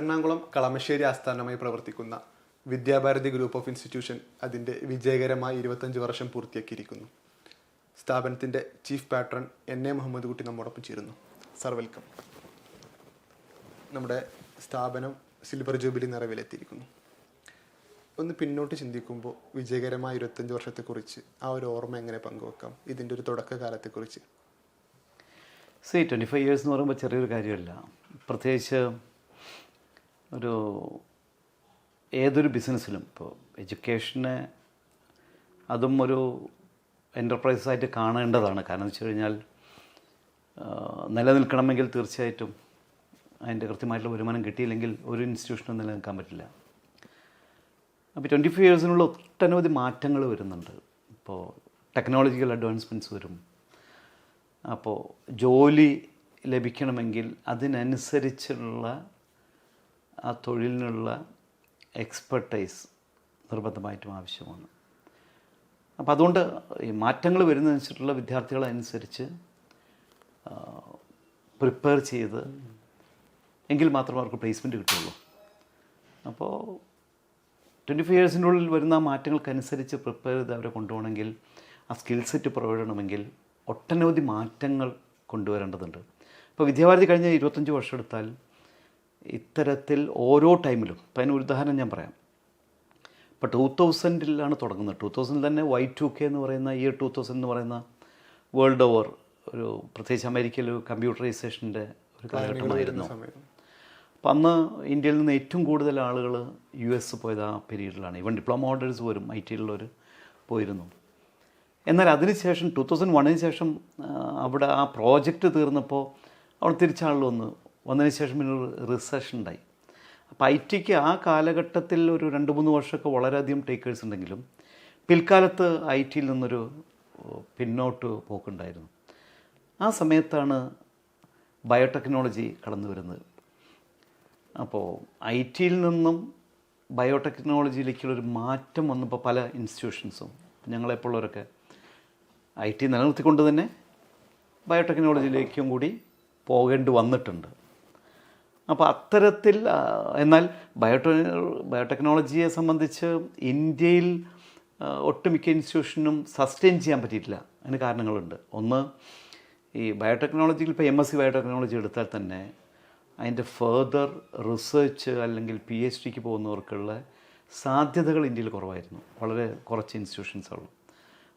എറണാകുളം കളമശ്ശേരി ആസ്ഥാനമായി പ്രവർത്തിക്കുന്ന Vidya Bharati group of institution അതിൻ്റെ വിജയകരമായി 25 വർഷം പൂർത്തിയാക്കിയിരിക്കുന്നു. സ്ഥാപനത്തിൻ്റെ ചീഫ് പാട്രൺ NA മുഹമ്മദ് കുട്ടി നമ്മോടൊപ്പം ചേരുന്നു. Sir, welcome. നമ്മുടെ സ്ഥാപനം സിൽവർ ജൂബിലി നിറവിലെത്തിയിരിക്കുന്നു. ഒന്ന് പിന്നോട്ട് ചിന്തിക്കുമ്പോൾ വിജയകരമായ 25 വർഷത്തെക്കുറിച്ച് ആ ഒരു ഓർമ്മ എങ്ങനെ പങ്കുവെക്കാം? ഇതിൻ്റെ ഒരു തുടക്കകാലത്തെക്കുറിച്ച്. 25 years എന്ന് പറയുമ്പോൾ ചെറിയൊരു കാര്യമല്ല. പ്രത്യേകിച്ച് ഏതൊരു ബിസിനസ്സിലും ഇപ്പോൾ എഡ്യൂക്കേഷനെ അതും ഒരു എൻ്റർപ്രൈസായിട്ട് കാണേണ്ടതാണ്. കാരണം എന്ന് വെച്ച് കഴിഞ്ഞാൽ നിലനിൽക്കണമെങ്കിൽ തീർച്ചയായിട്ടും അതിൻ്റെ കൃത്യമായിട്ടുള്ള വരുമാനം കിട്ടിയില്ലെങ്കിൽ ഒരു ഇൻസ്റ്റിറ്റ്യൂഷനും നിലനിൽക്കാൻ പറ്റില്ല. അപ്പോൾ 25 yearsനുള്ള ഒട്ടനവധി മാറ്റങ്ങൾ വരുന്നുണ്ട്. ഇപ്പോൾ ടെക്നോളജിക്കൽ അഡ്വാൻസ്മെൻറ്റ്സ് വരും. അപ്പോൾ ജോലി ലഭിക്കണമെങ്കിൽ അതിനനുസരിച്ചുള്ള ആ തൊഴിലിനുള്ള എക്സ്പെർട്ടൈസ് നിർബന്ധമായിട്ടും ആവശ്യമാണ്. അപ്പോൾ അതുകൊണ്ട് ഈ മാറ്റങ്ങൾ വരുന്നതനുസരിച്ചുള്ള വിദ്യാർത്ഥികളനുസരിച്ച് പ്രിപ്പയർ ചെയ്ത് എങ്കിൽ മാത്രമേ അവർക്ക് പ്ലേസ്മെൻറ്റ് കിട്ടുള്ളൂ. അപ്പോൾ 25 yearsൻ്റെ ഉള്ളിൽ വരുന്ന ആ മാറ്റങ്ങൾക്കനുസരിച്ച് പ്രിപ്പയർ ചെയ്ത് അവരെ കൊണ്ടുപോകണമെങ്കിൽ ആ സ്കിൽ സെറ്റ് പ്രൊവൈഡ് ചെയ്യണമെങ്കിൽ ഒട്ടനവധി മാറ്റങ്ങൾ കൊണ്ടുവരേണ്ടതുണ്ട്. ഇപ്പോൾ വിദ്യാഭാരതി കഴിഞ്ഞ 25 വർഷം എടുത്താൽ ഇത്തരത്തിൽ ഓരോ ടൈമിലും, ഇപ്പോൾ അതിന് ഒരു ഉദാഹരണം ഞാൻ പറയാം. ഇപ്പോൾ 2000-ലാണ് തുടങ്ങുന്നത്. 2000 തന്നെ Y2K എന്ന് പറയുന്ന ഇയർ 2000 എന്ന് പറയുന്ന വേൾഡ് ഓവർ ഒരു പ്രത്യേകിച്ച് അമേരിക്കയിൽ ഒരു കമ്പ്യൂട്ടറൈസേഷൻ്റെ ഒരു കാലഘട്ടമായിരുന്നു. അപ്പം അന്ന് ഇന്ത്യയിൽ നിന്ന് ഏറ്റവും കൂടുതൽ ആളുകൾ US പോയത് ആ പീരീഡിലാണ്. ഈവൻ ഡിപ്ലോമ ഹോൾഡേഴ്സ് പോലും IT-ലുള്ളവർ പോയിരുന്നു. എന്നാൽ അതിനുശേഷം 2001 ശേഷം അവിടെ ആ പ്രോജക്റ്റ് തീർന്നപ്പോൾ അവിടെ തിരിച്ചാളുകൾ വന്നതിന് ശേഷം പിന്നെ ഒരു റിസഷൻ ഉണ്ടായി. അപ്പോൾ IT-ക്ക് ആ കാലഘട്ടത്തിൽ ഒരു 2-3 വർഷമൊക്കെ വളരെയധികം ടേക്കേഴ്സ് ഉണ്ടെങ്കിലും പിൽക്കാലത്ത് IT-യിൽ നിന്നൊരു പിന്നോട്ട് പോക്കുണ്ടായിരുന്നു. ആ സമയത്താണ് ബയോടെക്നോളജി കടന്നു വരുന്നത്. അപ്പോൾ IT-യിൽ നിന്നും ബയോടെക്നോളജിയിലേക്കുള്ളൊരു മാറ്റം വന്നപ്പോൾ പല ഇൻസ്റ്റിറ്റ്യൂഷൻസും ഞങ്ങളെപ്പോഴുള്ളവരൊക്കെ IT നിലനിർത്തിക്കൊണ്ട് തന്നെ ബയോടെക്നോളജിയിലേക്കും കൂടി പോകേണ്ടി വന്നിട്ടുണ്ട്. അപ്പോൾ അത്തരത്തിൽ എന്നാൽ ബയോടെക്നോളജിയെ സംബന്ധിച്ച് ഇന്ത്യയിൽ ഒട്ടുമിക്ക ഇൻസ്റ്റിറ്റ്യൂഷനും സസ്റ്റെയിൻ ചെയ്യാൻ പറ്റിയിട്ടില്ല. അതിന് കാരണങ്ങളുണ്ട്. ഒന്ന്, ഈ ബയോടെക്നോളജിയിൽ ഇപ്പോൾ MSc ബയോടെക്നോളജി എടുത്താൽ തന്നെ അതിൻ്റെ ഫർദർ റിസർച്ച് അല്ലെങ്കിൽ PhDക്ക് പോകുന്നവർക്കുള്ള സാധ്യതകൾ ഇന്ത്യയിൽ കുറവായിരുന്നു. വളരെ കുറച്ച് ഇൻസ്റ്റിറ്റ്യൂഷൻസുള്ളൂ.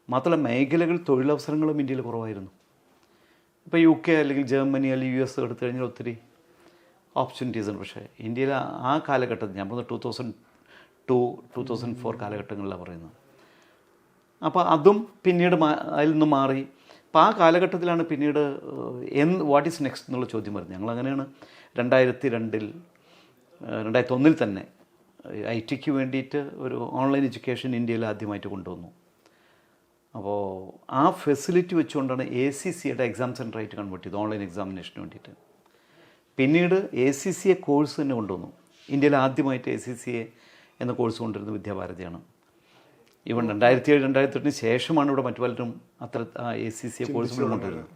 മാത്രമല്ല മേഖലകൾ തൊഴിലവസരങ്ങളും ഇന്ത്യയിൽ കുറവായിരുന്നു. ഇപ്പോൾ UK അല്ലെങ്കിൽ ജർമ്മനി അല്ലെങ്കിൽ US എടുത്തു കഴിഞ്ഞാൽ ഒത്തിരി ഓപ്പർച്യൂണിറ്റീസ് ഉണ്ട്. പക്ഷേ ഇന്ത്യയിൽ ആ കാലഘട്ടത്തിൽ ഞാൻ പറഞ്ഞത് 2002-2004 കാലഘട്ടങ്ങളിലാണ് പറയുന്നത്. അപ്പോൾ അതും പിന്നീട് അതിൽ നിന്ന് മാറി. അപ്പോൾ ആ കാലഘട്ടത്തിലാണ് പിന്നീട് വാട്ട് ഈസ് നെക്സ്റ്റ് എന്നുള്ള ചോദ്യം വരുന്നത്. ഞങ്ങളങ്ങനെയാണ് 2001 തന്നെ IT-ക്ക് വേണ്ടിയിട്ട് ഒരു ഓൺലൈൻ എഡ്യൂക്കേഷൻ ഇന്ത്യയിൽ ആദ്യമായിട്ട് കൊണ്ടുവന്നു. അപ്പോൾ ആ ഫെസിലിറ്റി വെച്ചുകൊണ്ടാണ് ACCA എക്സാം സെൻ്ററായിട്ട് കൺവേർട്ട് ചെയ്തത്, ഓൺലൈൻ എക്സാമിനേഷന് വേണ്ടിയിട്ട്. പിന്നീട് ACCA കോഴ്സ് തന്നെ കൊണ്ടുവന്നു. ഇന്ത്യയിൽ ആദ്യമായിട്ട് ACCA എന്ന കോഴ്സ് കൊണ്ടുവരുന്ന വിദ്യാഭാരതിയാണ്. ഈവൻ 2007-2008 ശേഷമാണ് ഇവിടെ മറ്റു പലരും അത്ര ACCA കോഴ്സുകൾ കൊണ്ടുവരുന്നത്.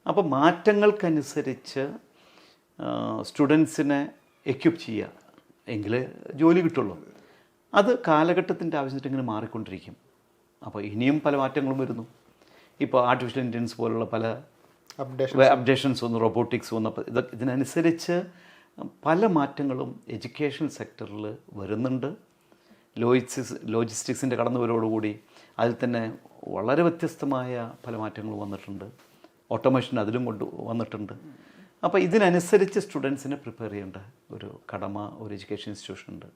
അപ്പോൾ മാറ്റങ്ങൾക്കനുസരിച്ച് സ്റ്റുഡൻസിനെ എക്യുപ്പ് ചെയ്യുക എങ്കിലേ ജോലി കിട്ടുള്ളൂ. അത് കാലഘട്ടത്തിൻ്റെ ആവശ്യത്തിന് ഇങ്ങനെ മാറിക്കൊണ്ടിരിക്കും. അപ്പോൾ ഇനിയും പല മാറ്റങ്ങളും വരുന്നു. ഇപ്പോൾ ആർട്ടിഫിഷ്യൽ ഇൻ്റലിജൻസ് പോലുള്ള പല അപ്ഡേഷൻസ് വന്നു, റോബോട്ടിക്സ് വന്നപ്പോൾ ഇതിനനുസരിച്ച് പല മാറ്റങ്ങളും എഡ്യൂക്കേഷൻ സെക്ടറിൽ വരുന്നുണ്ട്. ലോജിസ്റ്റിക്സിൻ്റെ കടന്നുവരവോടുകൂടി അതിൽ തന്നെ വളരെ വ്യത്യസ്തമായ പല മാറ്റങ്ങളും വന്നിട്ടുണ്ട്. ഓട്ടോമേഷൻ അതിലും വന്നിട്ടുണ്ട്. അപ്പോൾ ഇതിനനുസരിച്ച് സ്റ്റുഡൻസിനെ പ്രിപ്പയർ ചെയ്യേണ്ട ഒരു കടമ ഒരു എഡ്യൂക്കേഷൻ ഇൻസ്റ്റിറ്റ്യൂഷനുണ്ട്.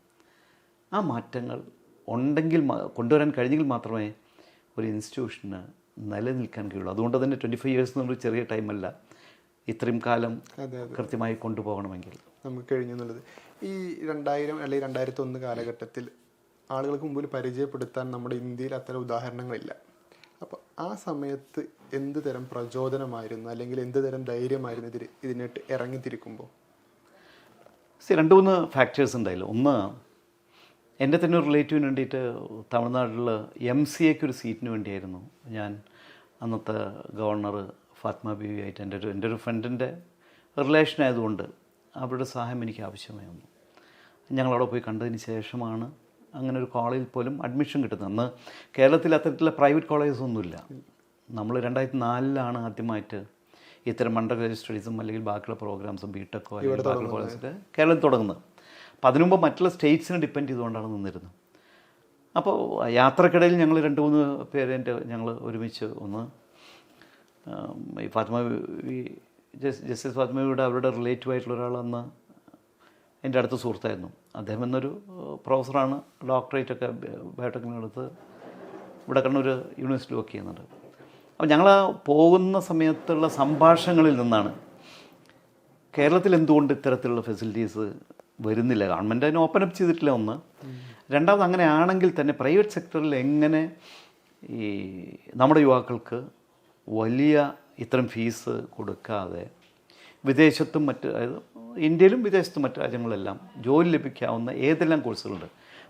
ആ മാറ്റങ്ങൾ ഉണ്ടെങ്കിൽ കൊണ്ടുവരാൻ കഴിഞ്ഞെങ്കിൽ മാത്രമേ ഒരു ഇൻസ്റ്റിറ്റ്യൂഷന് നിലനിൽക്കാൻ കഴിയുള്ളൂ. അതുകൊണ്ട് തന്നെ 25 years എന്നൊരു ചെറിയ ടൈമല്ല. ഇത്രയും കാലം കൃത്യമായി കൊണ്ടുപോകണമെങ്കിൽ നമുക്ക് കഴിഞ്ഞു എന്നുള്ളത്. ഈ 2000 അല്ലെങ്കിൽ 2001 കാലഘട്ടത്തിൽ ആളുകൾക്ക് മുമ്പിൽ പരിചയപ്പെടുത്താൻ നമ്മുടെ ഇന്ത്യയിൽ അത്തരം ഉദാഹരണങ്ങളില്ല. അപ്പോൾ ആ സമയത്ത് എന്ത് തരം പ്രചോദനമായിരുന്നു അല്ലെങ്കിൽ എന്ത് തരം ധൈര്യമായിരുന്നു ഇതിനായിട്ട് ഇറങ്ങിത്തിരിക്കുമ്പോൾ? 2-3 ഫാക്ടേഴ്സ് ഉണ്ടായില്ല. ഒന്ന്, എൻ്റെ തന്നെ ഒരു റിലേറ്റീവിന് വേണ്ടിയിട്ട് തമിഴ്നാട്ടിൽ MCAക്ക് ഒരു സീറ്റിന് വേണ്ടിയായിരുന്നു ഞാൻ അന്നത്തെ ഗവർണർ ഫാത്മ ബീവി ആയിട്ട് എൻ്റെ ഒരു ഫ്രണ്ടിൻ്റെ റിലേഷൻ ആയതുകൊണ്ട് അവരുടെ സഹായം എനിക്ക് ആവശ്യമായി വന്നു. ഞങ്ങളവിടെ പോയി കണ്ടതിന് ശേഷമാണ് അങ്ങനെ ഒരു കോളേജിൽ പോലും അഡ്മിഷൻ കിട്ടുന്നത്. അന്ന് കേരളത്തിൽ അത്തരത്തിലുള്ള പ്രൈവറ്റ് കോളേജസ് ഒന്നുമില്ല. നമ്മൾ 2004 ആദ്യമായിട്ട് ഇത്തരം അണ്ടർ ഗ്രാജുവേറ്റ് സ്റ്റഡീസും അല്ലെങ്കിൽ ബാക്കിയുള്ള പ്രോഗ്രാംസും ബിടെക്കോ അല്ലെങ്കിൽ ബാക്കിയുള്ള കോളേജൊക്കെ കേരളത്തിൽ തുടങ്ങുന്നത്. അപ്പം അതിനു മുമ്പ് മറ്റുള്ള സ്റ്റേറ്റ്സിനെ ഡിപ്പെൻഡ് ചെയ്തുകൊണ്ടാണ് നിന്നിരുന്നത്. അപ്പോൾ യാത്രക്കിടയിൽ ഞങ്ങൾ 2-3 പേര് ഞങ്ങൾ ഒരുമിച്ച് ഒന്ന് ഈ ഫാത്തിമ ജസ്റ്റിസ് ഫാത്തിമയുടെ അവരുടെ റിലേറ്റീവ് ആയിട്ടുള്ള ഒരാൾ അന്ന് എൻ്റെ അടുത്ത സുഹൃത്തായിരുന്നു. അദ്ദേഹം എന്നൊരു പ്രൊഫസറാണ്, ഡോക്ടറേറ്റൊക്കെ ബയോടെക്നിക്കടുത്ത് ഇവിടെ കണ്ണൂർ യൂണിവേഴ്സിറ്റി വർക്ക് ചെയ്യുന്നുണ്ട്. അപ്പോൾ ഞങ്ങൾ പോകുന്ന സമയത്തുള്ള സംഭാഷണങ്ങളിൽ നിന്നാണ് കേരളത്തിൽ എന്തുകൊണ്ട് ഇത്തരത്തിലുള്ള ഫെസിലിറ്റീസ് വരുന്നില്ല, ഗവൺമെൻറ് അതിന് ഓപ്പൺ അപ്പ് ചെയ്തിട്ടില്ല ഒന്ന്. രണ്ടാമത് അങ്ങനെയാണെങ്കിൽ തന്നെ പ്രൈവറ്റ് സെക്ടറിൽ എങ്ങനെ ഈ നമ്മുടെ യുവാക്കൾക്ക് വലിയ ഇത്തരം ഫീസ് കൊടുക്കാതെ വിദേശത്തും അതായത് ഇന്ത്യയിലും വിദേശത്തും മറ്റ് രാജ്യങ്ങളിലെല്ലാം ജോലി ലഭിക്കാവുന്ന ഏതെല്ലാം കോഴ്സുകളുണ്ട്.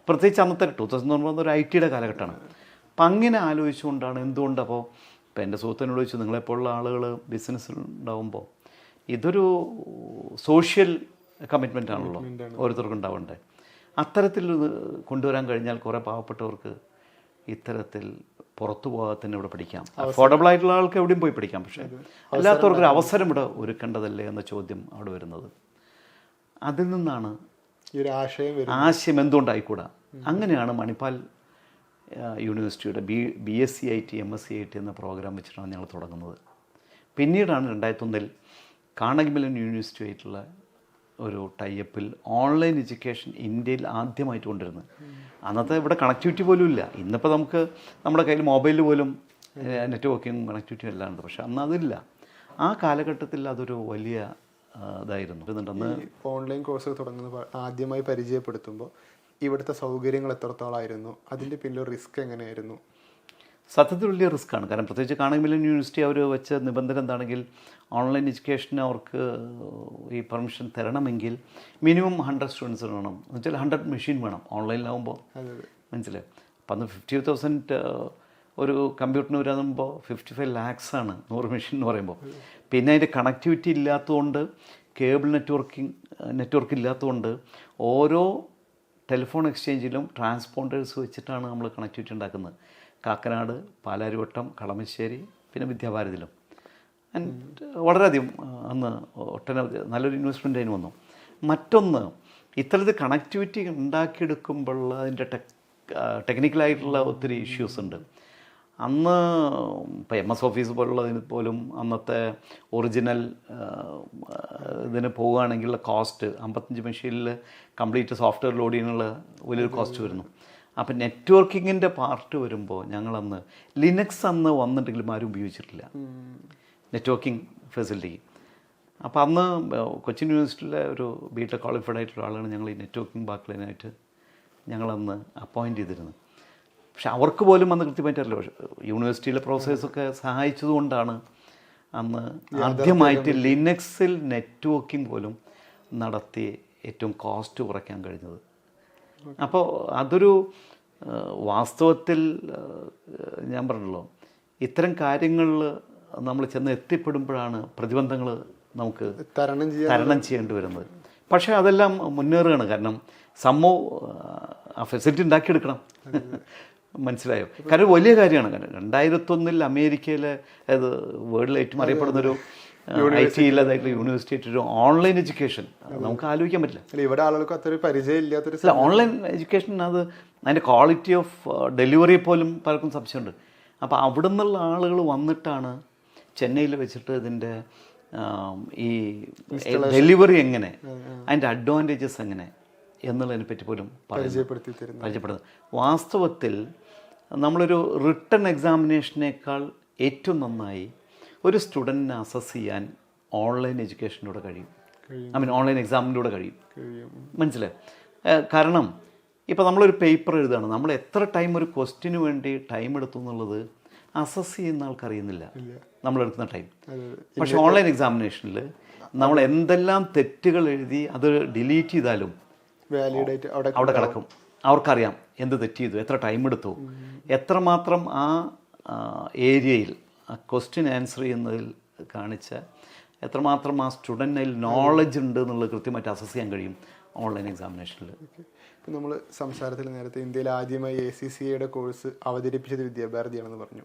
പ്രത്യേകിച്ച് അന്നത്തെ 2000 ഒരു IT കാലഘട്ടമാണ്. അപ്പം അങ്ങനെ ആലോചിച്ചുകൊണ്ടാണ് എന്തുകൊണ്ട്. അപ്പോൾ ഇപ്പം എൻ്റെ സുഹൃത്തിനോട് ചോദിച്ചു, നിങ്ങളെപ്പോലുള്ള ആളുകൾ ബിസിനസ്സിൽ ഉണ്ടാകുമ്പോൾ ഇതൊരു സോഷ്യൽ കമ്മിറ്റ്മെൻ്റ് ആണല്ലോ ഓരോരുത്തർക്കും ഉണ്ടാവേണ്ടത്. അത്തരത്തിൽ കൊണ്ടുവരാൻ കഴിഞ്ഞാൽ കുറേ പാവപ്പെട്ടവർക്ക് ഇത്തരത്തിൽ പുറത്തു പോകാതെ തന്നെ ഇവിടെ പഠിക്കാം. അഫോർഡബിൾ ആയിട്ടുള്ള ആൾക്ക് എവിടെയും പോയി പഠിക്കാം. പക്ഷേ അല്ലാത്തവർക്കൊരു അവസരം ഇവിടെ ഒരുക്കേണ്ടതല്ലേ എന്ന ചോദ്യം അവിടെ വരുന്നത്. അതിൽ നിന്നാണ് ഈ ഒരു ആശയം എന്തുകൊണ്ടായിക്കൂടാ. അങ്ങനെയാണ് മണിപ്പാൽ യൂണിവേഴ്സിറ്റിയുടെ BSc IT MSc IT എന്ന പ്രോഗ്രാം വെച്ചിട്ടാണ് ഞങ്ങൾ തുടങ്ങുന്നത്. പിന്നീടാണ് 2001 കാർണഗി മെല്ലൺ യൂണിവേഴ്സിറ്റി ആയിട്ടുള്ള ഒരു ടൈപ്പിൽ ഓൺലൈൻ എഡ്യൂക്കേഷൻ ഇന്ത്യയിൽ ആദ്യമായിട്ട് കൊണ്ടുവരുന്നത്. അന്നത്തെ ഇവിടെ കണക്ടിവിറ്റി പോലും ഇല്ല. ഇന്നിപ്പോൾ നമുക്ക് നമ്മുടെ കയ്യിൽ മൊബൈലിൽ പോലും നെറ്റ്വർക്കിംഗ് കണക്ടിവിറ്റിയും എല്ലാം ഉണ്ട്. പക്ഷെ അന്ന് അതില്ല. ആ കാലഘട്ടത്തിൽ അതൊരു വലിയ ഇതായിരുന്നു. അന്ന് ഓൺലൈൻ കോഴ്സുകൾ തുടങ്ങുന്നത് ആദ്യമായി പരിചയപ്പെടുത്തുമ്പോൾ ഇവിടുത്തെ സൗകര്യങ്ങൾ എത്രത്തോളമായിരുന്നു, അതിൻ്റെ പിന്നിൽ റിസ്ക് എങ്ങനെയായിരുന്നു? സത്യത്തിൽ വലിയ റിസ്ക്കാണ്. കാരണം പ്രത്യേകിച്ച് കാർണഗി മെല്ലൺ യൂണിവേഴ്സിറ്റി അവർ വെച്ച നിബന്ധന എന്താണെങ്കിൽ ഓൺലൈൻ എഡ്യൂക്കേഷന് അവർക്ക് ഈ പെർമിഷൻ തരണമെങ്കിൽ മിനിമം 100 സ്റ്റുഡൻസ് വേണം, എന്ന് വെച്ചാൽ 100 മെഷീൻ വേണം ഓൺലൈനിലാവുമ്പോൾ. മനസ്സിലായി. അപ്പം അന്ന് 50,000 ഒരു കമ്പ്യൂട്ടറിന് വരുമ്പോൾ 55 lakhs 100 മെഷീൻ എന്ന് പറയുമ്പോൾ. പിന്നെ അതിൻ്റെ കണക്ടിവിറ്റി ഇല്ലാത്തതുകൊണ്ട്, കേബിൾ നെറ്റ്വർക്ക് ഇല്ലാത്തതുകൊണ്ട് ഓരോ ടെലിഫോൺ എക്സ്ചേഞ്ചിലും ട്രാൻസ്പോണ്ടേഴ്സ് വെച്ചിട്ടാണ് നമ്മൾ കണക്ടിവിറ്റി ഉണ്ടാക്കുന്നത്. കാക്കനാട്, പാലാരിവട്ടം, കളമശ്ശേരി, പിന്നെ വിദ്യാഭാരതിയിലും. ആൻഡ് വളരെയധികം അന്ന് ഒട്ടനവധി നല്ലൊരു ഇൻവെസ്റ്റ്മെൻ്റ് അതിന് വന്നു. മറ്റൊന്ന്, ഇത്തരത്തിൽ കണക്ടിവിറ്റി ഉണ്ടാക്കിയെടുക്കുമ്പോൾ അതിൻ്റെ ടെക്നിക്കലായിട്ടുള്ള ഒത്തിരി ഇഷ്യൂസ് ഉണ്ട്. അന്ന് ഇപ്പോൾ MS ഓഫീസ് പോലുള്ളതിന് പോലും അന്നത്തെ ഒറിജിനൽ ഇതിന് പോവുകയാണെങ്കിലുള്ള കോസ്റ്റ് 55 മെഷീനിൽ കംപ്ലീറ്റ് സോഫ്റ്റ്വെയർ ലോഡ് ചെയ്യാനുള്ള വലിയൊരു കോസ്റ്റ് വരുന്നു. അപ്പം നെറ്റ്വർക്കിങ്ങിൻ്റെ പാർട്ട് വരുമ്പോൾ ഞങ്ങളന്ന് ലിനക്സ് അന്ന് വന്നിട്ടെങ്കിലും ആരും ഉപയോഗിച്ചിട്ടില്ല നെറ്റ്വർക്കിംഗ് ഫെസിലിറ്റി. അപ്പോൾ അന്ന് കൊച്ചിൻ യൂണിവേഴ്സിറ്റിയിലെ ഒരു BTech ക്വാളിഫൈഡ് ആയിട്ടുള്ള ആളാണ് ഞങ്ങൾ ഈ നെറ്റ്വർക്കിംഗ് ബാക്കിലതിനായിട്ട് ഞങ്ങളന്ന് അപ്പോയിൻറ്റ് ചെയ്തിരുന്നത്. പക്ഷെ അവർക്ക് പോലും അന്ന് കൃത്യമായിട്ടല്ലോ യൂണിവേഴ്സിറ്റിയിലെ പ്രൊഫസേഴ്സൊക്കെ സഹായിച്ചതുകൊണ്ടാണ് അന്ന് ആദ്യമായിട്ട് ലിനക്സിൽ നെറ്റ്വർക്കിംഗ് പോലും നടത്തി ഏറ്റവും കോസ്റ്റ് കുറയ്ക്കാൻ കഴിഞ്ഞത്. അപ്പോൾ അതൊരു വാസ്തവത്തിൽ ഞാൻ പറഞ്ഞല്ലോ, ഇത്തരം കാര്യങ്ങളിൽ നമ്മൾ ചെന്ന് എത്തിപ്പെടുമ്പോഴാണ് പ്രതിബന്ധങ്ങൾ നമുക്ക് തരണം ചെയ്യേണ്ടി വരുന്നത്. പക്ഷേ അതെല്ലാം മുന്നേറുകയാണ്. കാരണം ആ ഫെസിലിറ്റി ഉണ്ടാക്കിയെടുക്കണം. മനസ്സിലായോ? കാരണം വലിയ കാര്യമാണ്. കാരണം 2001 അമേരിക്കയിലെ അതായത് വേൾഡിൽ ഏറ്റവും അറിയപ്പെടുന്നൊരു IT ഇല്ലാതായിട്ടുള്ള യൂണിവേഴ്സിറ്റി ആയിട്ടൊരു ഓൺലൈൻ എഡ്യൂക്കേഷൻ നമുക്ക് ആലോചിക്കാൻ പറ്റില്ല. ഇവിടെ ആളുകൾക്ക് അത്ര പരിചയം ഇല്ലാത്തൊരു ഓൺലൈൻ എഡ്യൂക്കേഷൻ അതിൻ്റെ ക്വാളിറ്റി ഓഫ് ഡെലിവറി പോലും പലർക്കും സംശയമുണ്ട്. അപ്പോൾ അവിടെ നിന്നുള്ള ആളുകൾ വന്നിട്ടാണ് ചെന്നൈയിൽ വെച്ചിട്ട് ഇതിൻ്റെ ഈ ഡെലിവറി എങ്ങനെ, അതിൻ്റെ അഡ്വാൻറ്റേജസ് എങ്ങനെ എന്നുള്ളതിനെ പറ്റി പോലും പരിചയപ്പെടുന്നത്. വാസ്തവത്തിൽ നമ്മളൊരു റിട്ടൺ എക്സാമിനേഷനേക്കാൾ ഏറ്റവും നന്നായി ഒരു സ്റ്റുഡൻറ്റിനെ അസസ് ചെയ്യാൻ ഓൺലൈൻ എഡ്യൂക്കേഷനിലൂടെ കഴിയും. ഓൺലൈൻ എക്സാമിലൂടെ കഴിയും. മനസ്സിലായി? കാരണം ഇപ്പോൾ നമ്മളൊരു പേപ്പർ എഴുതുകയാണ്, നമ്മൾ എത്ര ടൈം ഒരു ക്വസ്റ്റ്യന് വേണ്ടി ടൈം എടുത്തു എന്നുള്ളത് അസസ് ചെയ്യുന്ന ആൾക്കറിയുന്നില്ല നമ്മളെടുക്കുന്ന ടൈം. പക്ഷേ ഓൺലൈൻ എക്സാമിനേഷനിൽ നമ്മൾ എന്തെല്ലാം തെറ്റുകൾ എഴുതി അത് ഡിലീറ്റ് ചെയ്താലും അവിടെ കിടക്കും. അവർക്കറിയാം എന്ത് തെറ്റ് ചെയ്തു, എത്ര ടൈം എടുത്തു, എത്രമാത്രം ആ ഏരിയയിൽ ആ ക്വസ്റ്റ്യൻ ആൻസർ ചെയ്യുന്നതിൽ കാണിച്ച എത്രമാത്രം ആ സ്റ്റുഡൻറ്റിൽ നോളജ് ഉണ്ട് എന്നുള്ളത് കൃത്യമായിട്ട് അസസ് ചെയ്യാൻ കഴിയും ഓൺലൈൻ എക്സാമിനേഷനിൽ. ഇപ്പം നമ്മൾ സംസാരത്തിൽ നേരത്തെ ഇന്ത്യയിൽ ആദ്യമായി ACCA കോഴ്സ് അവതരിപ്പിച്ചത് വിദ്യാഭാരതിയാണെന്ന് പറഞ്ഞു.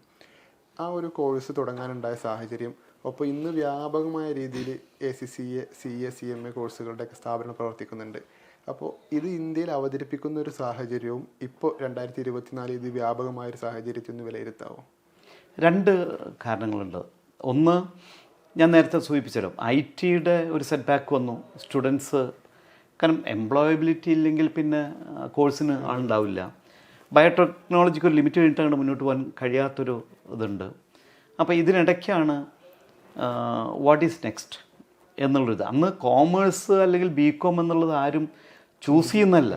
ആ ഒരു കോഴ്സ് തുടങ്ങാനുണ്ടായ സാഹചര്യം, അപ്പോൾ ഇന്ന് വ്യാപകമായ രീതിയിൽ ACCA, CA, CMA കോഴ്സുകളുടെയൊക്കെ സ്ഥാപനം പ്രവർത്തിക്കുന്നുണ്ട്. അപ്പോൾ ഇത് ഇന്ത്യയിൽ അവതരിപ്പിക്കുന്ന ഒരു സാഹചര്യവും ഇപ്പോൾ 2024 ഇത് വ്യാപകമായൊരു സാഹചര്യത്തിൽ ഒന്ന് വിലയിരുത്താവോ? രണ്ട് കാരണങ്ങളുണ്ട്. ഒന്ന്, ഞാൻ നേരത്തെ സൂചിപ്പിച്ചല്ലോ, IT-യുടെ ഒരു സെറ്റ് ബാക്ക് വന്നു. സ്റ്റുഡൻസ് കാരണം എംപ്ലോയബിലിറ്റി ഇല്ലെങ്കിൽ പിന്നെ കോഴ്സിന് ആളുണ്ടാവില്ല. ബയോടെക്നോളജിക്ക് ഒരു ലിമിറ്റ് കഴിഞ്ഞിട്ടാണ് മുന്നോട്ട് പോകാൻ കഴിയാത്തൊരു ഇതുണ്ട്. അപ്പോൾ ഇതിനിടയ്ക്കാണ് വാട്ട് ഈസ് നെക്സ്റ്റ് എന്നുള്ളത്. അന്ന് കോമേഴ്സ് അല്ലെങ്കിൽ BCom എന്നുള്ളത് ആരും ചൂസ് ചെയ്യുന്നതല്ല,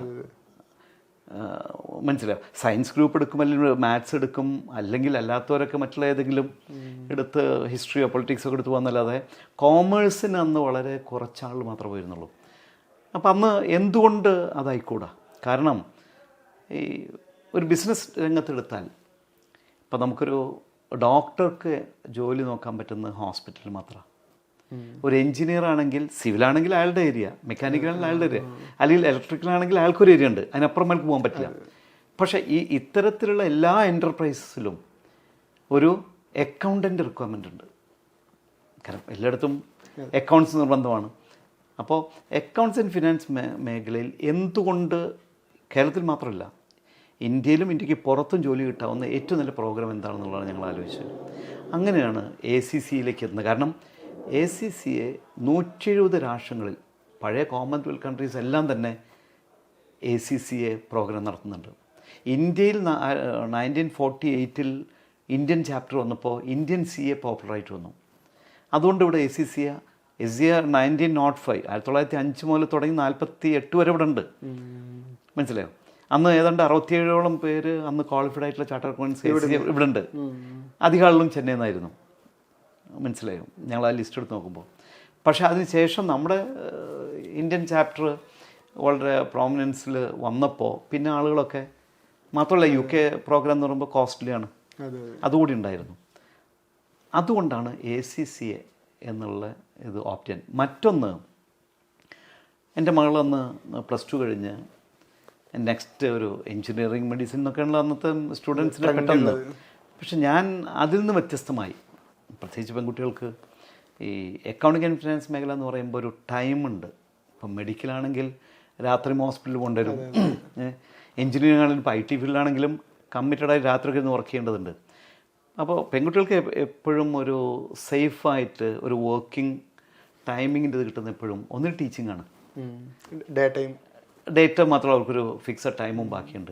മനസ്സിലാവും. സയൻസ് ഗ്രൂപ്പ് എടുക്കും, അല്ലെങ്കിൽ മാത്സ് എടുക്കും, അല്ലെങ്കിൽ അല്ലാത്തവരൊക്കെ മറ്റുള്ള ഏതെങ്കിലും എടുത്ത് ഹിസ്റ്ററിയോ പൊളിറ്റിക്സോ എടുത്ത് പോകുന്നല്ലാതെ കോമേഴ്സിന് അന്ന് വളരെ കുറച്ചാൾ മാത്രമേ വരുന്നുള്ളൂ. അപ്പം അന്ന് എന്തുകൊണ്ട് അതായിക്കൂടാ? കാരണം ഈ ഒരു ബിസിനസ് രംഗത്തെടുത്താൽ ഇപ്പം നമുക്കൊരു ഡോക്ടർക്ക് ജോലി നോക്കാൻ പറ്റുന്ന ഹോസ്പിറ്റലിൽ മാത്രമാണ്. ഒരു എഞ്ചിനീയർ ആണെങ്കിൽ, സിവിലാണെങ്കിൽ അയാളുടെ ഏരിയ, മെക്കാനിക്കലാണെങ്കിൽ അയാളുടെ ഏരിയ, അല്ലെങ്കിൽ ഇലക്ട്രിക്കലാണെങ്കിൽ അയാൾക്കൊരു ഏരിയ ഉണ്ട്, അതിനപ്പുറം അയാൾക്ക് പോകാൻ പറ്റില്ല. പക്ഷേ ഇത്തരത്തിലുള്ള എല്ലാ എൻ്റർപ്രൈസസിലും ഒരു അക്കൗണ്ടൻ്റ് റിക്വയർമെൻ്റ് ഉണ്ട്. കാരണം എല്ലായിടത്തും അക്കൗണ്ട്സ് നിർബന്ധമാണ്. അപ്പോൾ അക്കൗണ്ട്സ് ആൻഡ് ഫിനാൻസ് മേഖലയിൽ എന്തുകൊണ്ട് കേരളത്തിൽ മാത്രമല്ല ഇന്ത്യയിലും ഇന്ത്യക്ക് പുറത്തും ജോലി കിട്ടാവുന്ന ഏറ്റവും നല്ല പ്രോഗ്രാം എന്താണെന്നുള്ളതാണ് ഞങ്ങൾ ആലോചിച്ചത്. അങ്ങനെയാണ് ACCA എത്തുന്നത്. കാരണം ACCA 170 രാഷ്ട്രങ്ങളിൽ, പഴയ കോമൺവെൽത്ത് കൺട്രീസ് എല്ലാം തന്നെ ACCA പ്രോഗ്രാം നടത്തുന്നുണ്ട്. ഇന്ത്യയിൽ 1948 ഇന്ത്യൻ ചാപ്റ്റർ വന്നപ്പോൾ ഇന്ത്യൻ CA പോപ്പുലറായിട്ട് വന്നു. അതുകൊണ്ട് ഇവിടെ ACCA 1905 1905 മുതൽ തുടങ്ങി 48 വരെ ഇവിടെ ഉണ്ട്, മനസ്സിലായോ? അന്ന് ഏതാണ്ട് 67ഓളം പേര് അന്ന് ക്വാളിഫൈഡ് ആയിട്ടുള്ള ചാർട്ടർ അക്കൗണ്ടൻസ് ഇവിടെ ഉണ്ട്. അധികം ആളുകളും ചെന്നൈയിൽ നിന്നായിരുന്നു, മനസ്സിലായോ? ഞങ്ങൾ ആ ലിസ്റ്റ് എടുത്ത് നോക്കുമ്പോൾ. പക്ഷേ അതിനുശേഷം നമ്മുടെ ഇന്ത്യൻ ചാപ്റ്റർ വളരെ പ്രോമിനൻസിൽ വന്നപ്പോൾ പിന്നെ ആളുകളൊക്കെ, മാത്രമല്ല UK പ്രോഗ്രാം എന്ന് പറയുമ്പോൾ കോസ്റ്റ്ലിയാണ്, അതുകൂടി ഉണ്ടായിരുന്നു. അതുകൊണ്ടാണ് ACCA എന്നുള്ള ഇത് ഓപ്റ്റ് ചെയ്യാൻ. മറ്റൊന്ന്, എൻ്റെ മകളന്ന് +2 കഴിഞ്ഞ് നെക്സ്റ്റ് ഒരു എൻജിനീയറിങ്, മെഡിസിൻ എന്നൊക്കെയുള്ള അന്നത്തെ സ്റ്റുഡൻസിനെ പെട്ടെന്ന്. പക്ഷെ ഞാൻ അതിൽ നിന്ന് വ്യത്യസ്തമായി, പ്രത്യേകിച്ച് പെൺകുട്ടികൾക്ക് ഈ അക്കൗണ്ടിങ് ആൻഡ് ഫിനാൻസ് മേഖല എന്ന് പറയുമ്പോൾ ഒരു ടൈമുണ്ട്. ഇപ്പം മെഡിക്കലാണെങ്കിൽ രാത്രി ഹോസ്പിറ്റലിൽ കൊണ്ടുവരും, എൻജിനീയറിംഗ് ആണെങ്കിലും ഇപ്പോൾ IT ഫീൽഡാണെങ്കിലും കമ്മിറ്റഡായി രാത്രിയൊക്കെ ഒന്ന് വർക്ക് ചെയ്യേണ്ടതുണ്ട്. അപ്പോൾ പെൺകുട്ടികൾക്ക് എപ്പോഴും ഒരു സേഫായിട്ട് ഒരു വർക്കിംഗ് ടൈമിങ്ങിൻ്റെ ഇത് കിട്ടുന്ന എപ്പോഴും ഒന്നിന് ടീച്ചിങ് ആണ്. ഡേറ്റ മാത്രമല്ല, അവർക്കൊരു ഫിക്സഡ് ടൈമും ബാക്കിയുണ്ട്.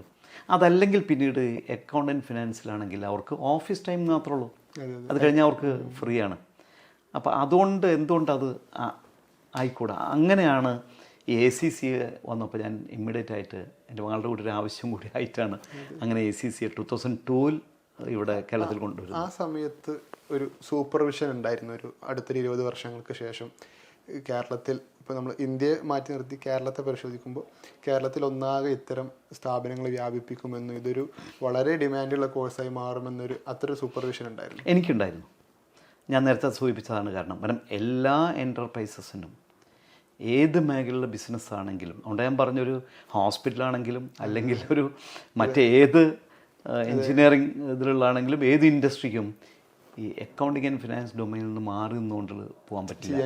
അതല്ലെങ്കിൽ പിന്നീട് അക്കൗണ്ട് ആൻഡ് ഫിനാൻസിലാണെങ്കിൽ അവർക്ക് ഓഫീസ് ടൈം മാത്രമേ ഉള്ളൂ, അത് കഴിഞ്ഞാൽ അവർക്ക് ഫ്രീ ആണ്. അപ്പോൾ അതുകൊണ്ട് എന്തുകൊണ്ട് അത് ആയിക്കൂടാ? അങ്ങനെയാണ് ഈ ACCA വന്നപ്പോൾ ഞാൻ ഇമ്മീഡിയറ്റ് ആയിട്ട് എൻ്റെ മകളുടെ കൂടെ ഒരു ആവശ്യം കൂടി ആയിട്ടാണ് അങ്ങനെ ACCA 2002 ഇവിടെ കേരളത്തിൽ കൊണ്ടുവരുന്നത്. ആ സമയത്ത് ഒരു സൂപ്പർവിഷൻ ഉണ്ടായിരുന്നു. ഒരു അടുത്തൊരു 20 വർഷങ്ങൾക്ക് ശേഷം കേരളത്തിൽ, ഇപ്പോൾ നമ്മൾ ഇന്ത്യയെ മാറ്റി നിർത്തി കേരളത്തെ പരിശോധിക്കുമ്പോൾ കേരളത്തിൽ ഒന്നാകെ ഇത്തരം സ്ഥാപനങ്ങൾ വ്യാപിപ്പിക്കുമെന്നും ഇതൊരു വളരെ ഡിമാൻഡുള്ള കോഴ്സായി മാറുമെന്നൊരു അത്ര സൂപ്പർവിഷൻ ഉണ്ടായിരുന്നു. എനിക്കുണ്ടായിരുന്നു. ഞാൻ നേരത്തെ സൂചിപ്പിച്ചതാണ്. കാരണം എല്ലാ എൻ്റർപ്രൈസസിനും ഏത് മേഖലയിലുള്ള ബിസിനസ് ആണെങ്കിലും, അതുകൊണ്ട് ഞാൻ പറഞ്ഞൊരു ഹോസ്പിറ്റലാണെങ്കിലും അല്ലെങ്കിൽ ഒരു മറ്റേത് എൻജിനീയറിംഗ് ഇതിലുള്ളതാണെങ്കിലും ഏത് ഇൻഡസ്ട്രിക്കും ഈ അക്കൗണ്ടിങ് ആൻഡ് ഫിനാൻസ് ഡൊമൈനിൽ നിന്ന് മാറി നിന്നുകൊണ്ട് പോകാൻ പറ്റില്ല.